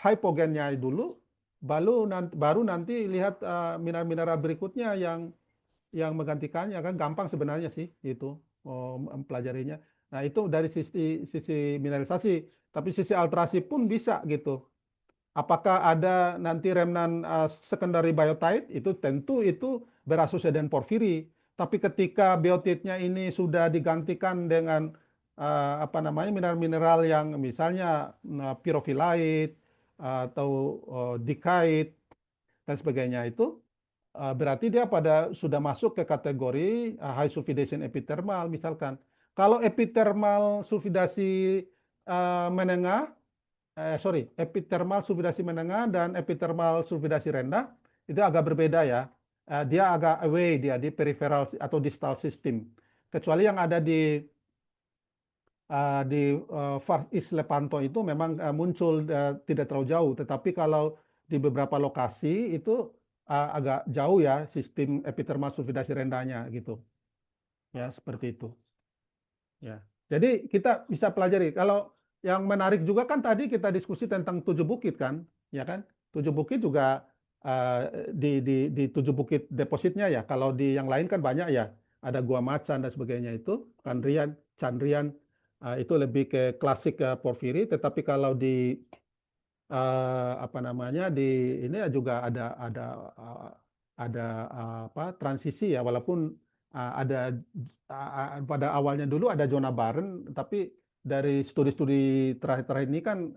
hypogennya dulu, baru nanti lihat mineral-mineral berikutnya yang menggantikannya, kan gampang sebenarnya sih itu mempelajarinya. Nah itu dari sisi mineralisasi, tapi sisi alterasi pun bisa gitu. Apakah ada nanti remnan secondary biotite? Itu tentu itu berasosiasi dengan porfiri. Tapi ketika biotitnya ini sudah digantikan dengan mineral-mineral yang misalnya pyrophilite atau dikait dan sebagainya, itu berarti dia sudah masuk ke kategori high sulfidation epithermal misalkan. Kalau epithermal sulfidasi menengah, epithermal sulfidasi menengah dan epithermal sulfidasi rendah itu agak berbeda ya. Dia agak away, dia di peripheral atau distal system. Kecuali yang ada di Far East Lepanto itu memang muncul tidak terlalu jauh, tetapi kalau di beberapa lokasi itu agak jauh ya sistem epithermal sulfidasi rendahnya gitu. Ya, seperti itu. Ya. Jadi kita bisa pelajari. Kalau yang menarik juga kan tadi kita diskusi tentang Tujuh Bukit kan, ya kan? Tujuh Bukit juga di Tujuh Bukit depositnya ya. Kalau di yang lain kan banyak ya. Ada Gua Macan dan sebagainya itu, Chandrian itu lebih ke klasik porfiri. Tetapi kalau di di ini juga ada transisi ya, walaupun ada pada awalnya dulu ada zona Barren, tapi dari studi-studi terakhir ini kan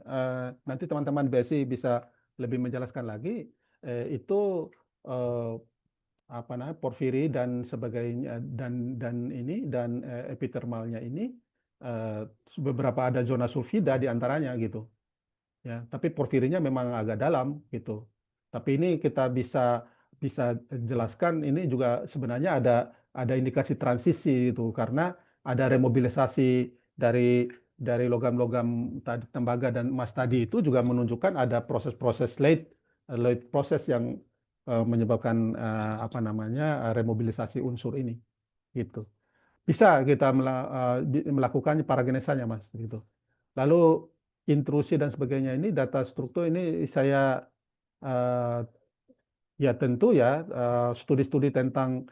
nanti teman-teman BSI bisa lebih menjelaskan lagi itu porfiri dan sebagainya dan epithermalnya ini beberapa ada zona sulfida di antaranya gitu. Ya, tapi porfirinya memang agak dalam gitu. Tapi ini kita bisa jelaskan ini juga sebenarnya ada indikasi transisi itu karena ada remobilisasi dari logam-logam tadi tembaga dan emas tadi itu juga menunjukkan ada proses-proses late proses yang menyebabkan remobilisasi unsur ini gitu. Bisa kita melakukan paragenesanya Mas gitu. Lalu intrusi dan sebagainya ini data struktur ini saya ya tentu ya studi-studi tentang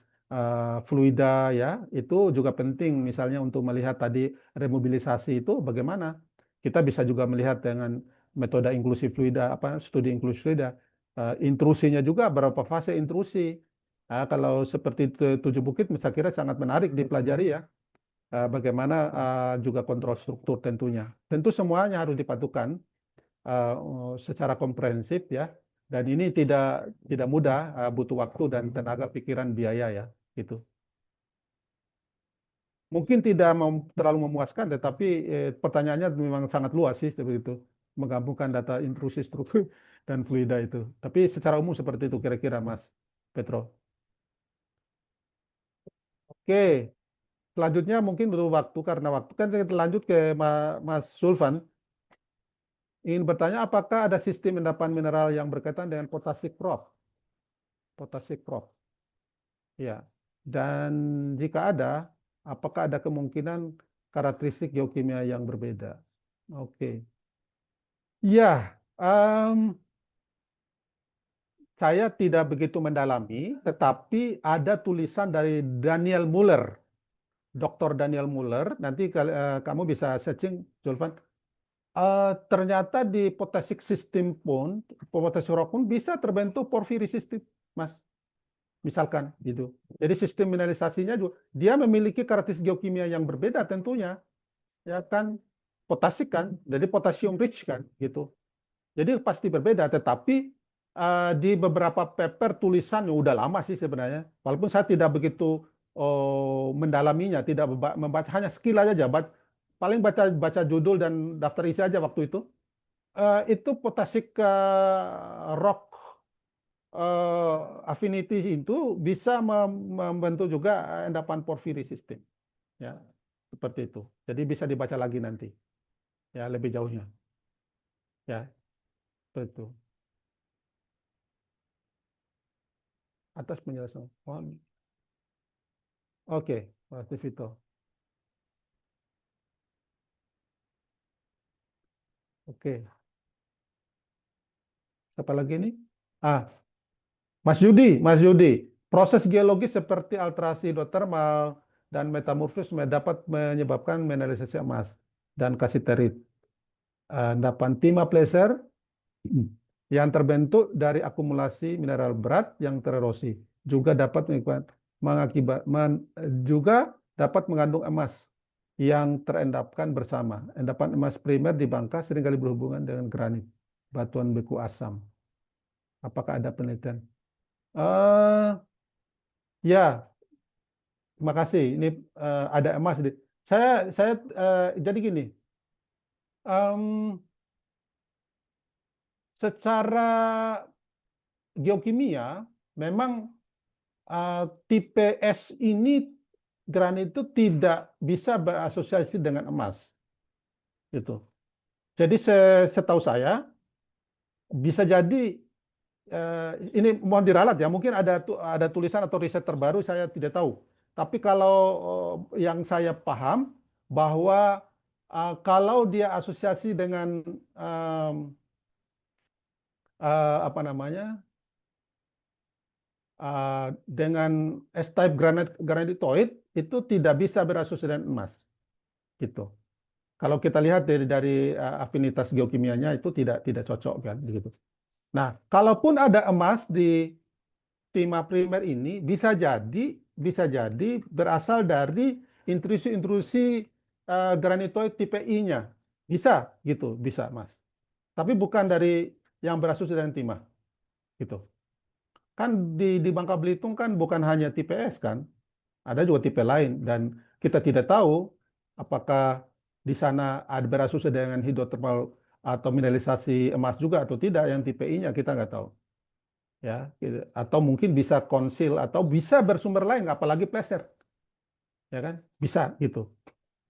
fluida ya itu juga penting, misalnya untuk melihat tadi remobilisasi itu bagaimana. Kita bisa juga melihat dengan metode inklusi fluida, studi inklusi fluida, intrusinya juga berapa fase intrusi. Kalau seperti Tujuh Bukit saya kira sangat menarik dipelajari ya. Bagaimana juga kontrol struktur tentunya. Tentu semuanya harus dipadukan secara komprehensif ya. Dan ini tidak mudah, butuh waktu dan tenaga pikiran biaya ya, gitu. Mungkin tidak terlalu memuaskan, tetapi pertanyaannya memang sangat luas sih seperti itu, menggabungkan data intrusi, struktur, dan fluida itu. Tapi secara umum seperti itu kira-kira, Mas Petro. Oke, selanjutnya mungkin butuh waktu karena waktu kan kita lanjut ke Mas Sulvan. Ingin bertanya apakah ada sistem endapan mineral yang berkaitan dengan potassic rock? Potassic rock. Ya. Dan jika ada, apakah ada kemungkinan karakteristik geokimia yang berbeda? Oke. Ya, saya tidak begitu mendalami, tetapi ada tulisan dari Daniel Muller, Dr. Daniel Muller. Nanti kamu bisa searching, Zulfan. Ternyata di potassic system pun, potassic rock pun bisa terbentuk porphyry system, Mas. Misalkan gitu. Jadi sistem mineralisasinya juga dia memiliki karakteristik geokimia yang berbeda tentunya. Ya kan, potasik kan, jadi potassium rich kan gitu. Jadi pasti berbeda, tetapi di beberapa paper tulisan udah lama sih sebenarnya. Walaupun saya tidak begitu mendalaminya, tidak membaca, hanya sekilas aja, paling baca judul dan daftar isi aja waktu itu. Itu potassic rock affinity itu bisa membentuk juga endapan porphyry system, ya seperti itu. Jadi bisa dibaca lagi nanti, ya lebih jauhnya, ya seperti itu. Atas penjelasan. Oke, Mas Vito. Oke. Apa lagi nih? Mas Yudi, proses geologis seperti alterasi hidrotermal dan metamorfisme dapat menyebabkan mineralisasi emas dan kasiterit. Endapan timah placer yang terbentuk dari akumulasi mineral berat yang tererosi juga dapat juga dapat mengandung emas yang terendapkan bersama. Endapan emas primer di Bangka seringkali berhubungan dengan granit, batuan beku asam. Apakah ada penelitian? Ya, terima kasih. Ini ada emas. Saya jadi gini. Secara geokimia, memang tipe S ini granit itu tidak bisa berasosiasi dengan emas. Gitu. Jadi setahu saya bisa jadi ini mohon diralat ya, mungkin ada tulisan atau riset terbaru saya tidak tahu. Tapi kalau yang saya paham bahwa kalau dia asosiasi dengan apa namanya dengan S-type granitoid itu tidak bisa berasosiasi dengan emas, gitu. Kalau kita lihat dari afinitas geokimianya itu tidak cocok kan, begitu. Nah, kalaupun ada emas di timah primer ini bisa jadi berasal dari intrusi granitoid tipe I-nya. Bisa gitu, bisa Mas. Tapi bukan dari yang berasal dari timah. Gitu. Kan di Bangka Belitung kan bukan hanya tipe S kan, ada juga tipe lain dan kita tidak tahu apakah di sana ada berasal dengan hidrotermal atau mineralisasi emas juga atau tidak yang tipe I-nya kita nggak tahu. Ya, gitu. Atau mungkin bisa konsil atau bisa bersumber lain, apalagi placer, ya kan? Bisa gitu,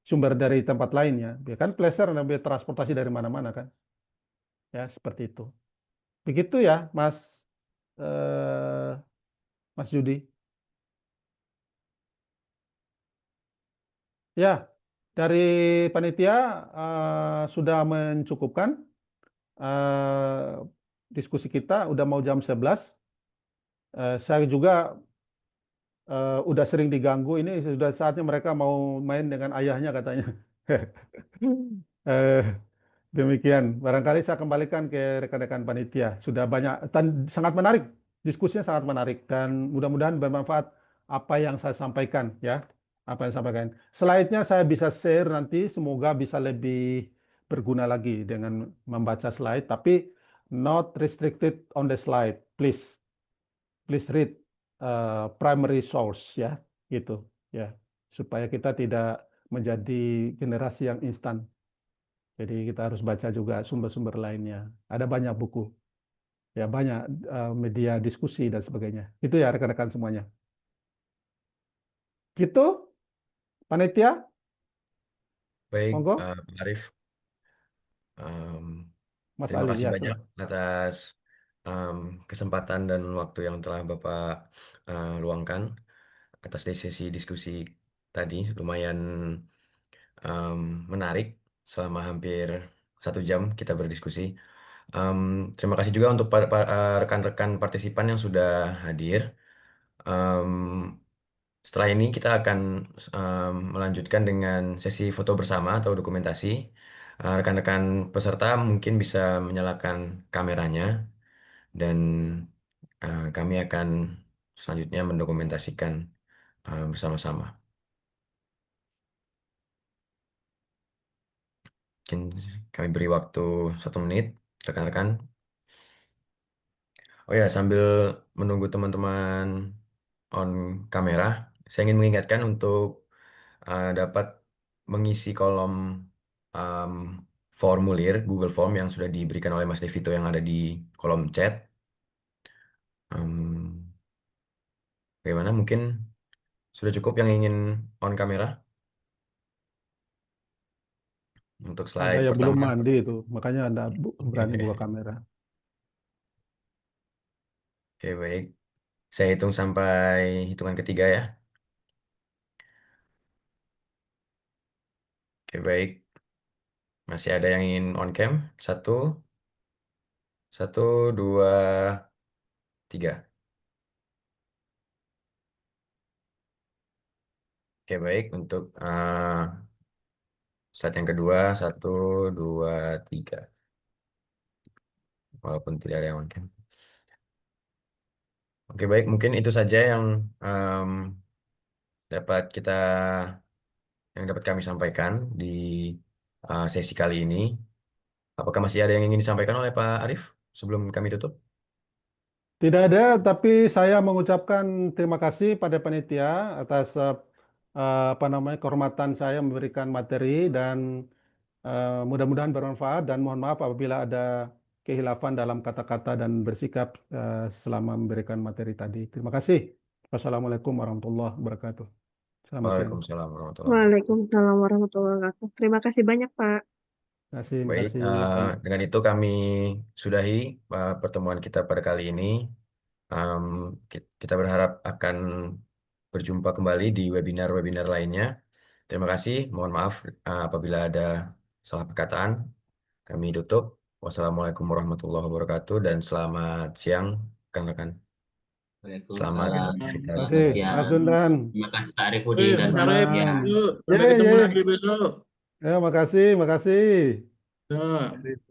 sumber dari tempat lainnya, ya kan? Placer lebih transportasi dari mana-mana kan? Ya seperti itu. Begitu ya, Mas Yudi. Ya, dari panitia sudah mencukupkan diskusi kita, udah mau jam 11. Saya juga udah sering diganggu, ini sudah saatnya mereka mau main dengan ayahnya katanya. Demikian, barangkali saya kembalikan ke rekan-rekan panitia. Sudah banyak, sangat menarik, diskusinya sangat menarik dan mudah-mudahan bermanfaat apa yang saya sampaikan ya, apa yang saya sampaikan. Slide-nya saya bisa share nanti, semoga bisa lebih berguna lagi dengan membaca slide, tapi not restricted on the slide, please read primary source ya, gitu ya. supaya kita tidak menjadi generasi yang instan. Jadi kita harus baca juga sumber-sumber lainnya. Ada banyak buku, ya banyak media diskusi dan sebagainya. Itu ya rekan-rekan semuanya. Gitu, panitia, Baik, monggo, Pak Arif. Em, Mas Terima Ali, kasih ya banyak sudah. atas kesempatan dan waktu yang telah Bapak luangkan atas sesi diskusi tadi. Lumayan menarik selama hampir 1 jam kita berdiskusi. Terima kasih juga untuk rekan-rekan partisipan yang sudah hadir. Em, Setelah ini kita akan melanjutkan dengan sesi foto bersama atau dokumentasi. Rekan-rekan peserta mungkin bisa menyalakan kameranya dan kami akan selanjutnya mendokumentasikan bersama-sama. Mungkin kami beri waktu 1 menit, rekan-rekan. Oh ya, sambil menunggu teman-teman on kamera, saya ingin mengingatkan untuk dapat mengisi kolom um, formulir Google Form yang sudah diberikan oleh Mas Devito yang ada di kolom chat. Bagaimana? Mungkin sudah cukup yang ingin on kamera untuk Ada slide yang belum pertama. mandi itu, makanya Anda berani buka kamera. Oke, baik. Saya hitung sampai hitungan ketiga ya. Oke, baik. Masih ada yang ingin on cam? Satu, satu, dua, tiga. Oke, baik. Untuk slide yang kedua, satu, dua, tiga. Walaupun tidak ada yang on cam. Oke, baik. Mungkin itu saja yang dapat kita yang dapat kami sampaikan di sesi kali ini. Apakah masih ada yang ingin disampaikan oleh Pak Arif sebelum kami tutup? Tidak ada, tapi saya mengucapkan terima kasih pada panitia atas apa namanya kehormatan saya memberikan materi dan mudah-mudahan bermanfaat dan mohon maaf apabila ada kehilafan dalam kata-kata dan bersikap selama memberikan materi tadi. Terima kasih. Wassalamualaikum warahmatullahi wabarakatuh. Selamat siang. Waalaikumsalam warahmatullahi wabarakatuh. Waalaikumsalam warahmatullahi wabarakatuh. Terima kasih banyak, Pak. Terima Baik, kasih. dengan itu kami sudahi pertemuan kita pada kali ini. Kita berharap akan berjumpa kembali di webinar-webinar lainnya. Terima kasih. Mohon maaf apabila ada salah perkataan. Kami tutup. Wassalamualaikum warahmatullahi wabarakatuh dan selamat siang, rekan-rekan. Selamat Waalaikumsalam. Terima beraktivitas. kasih, Selamat Mas siang. Gundan. Terima kasih Pak Arifudin dan Mas Pak Arif, Mutia. Aman. yuk, Ye, sampai ketemu ye. lagi besok. Ya, makasih, makasih. Ya.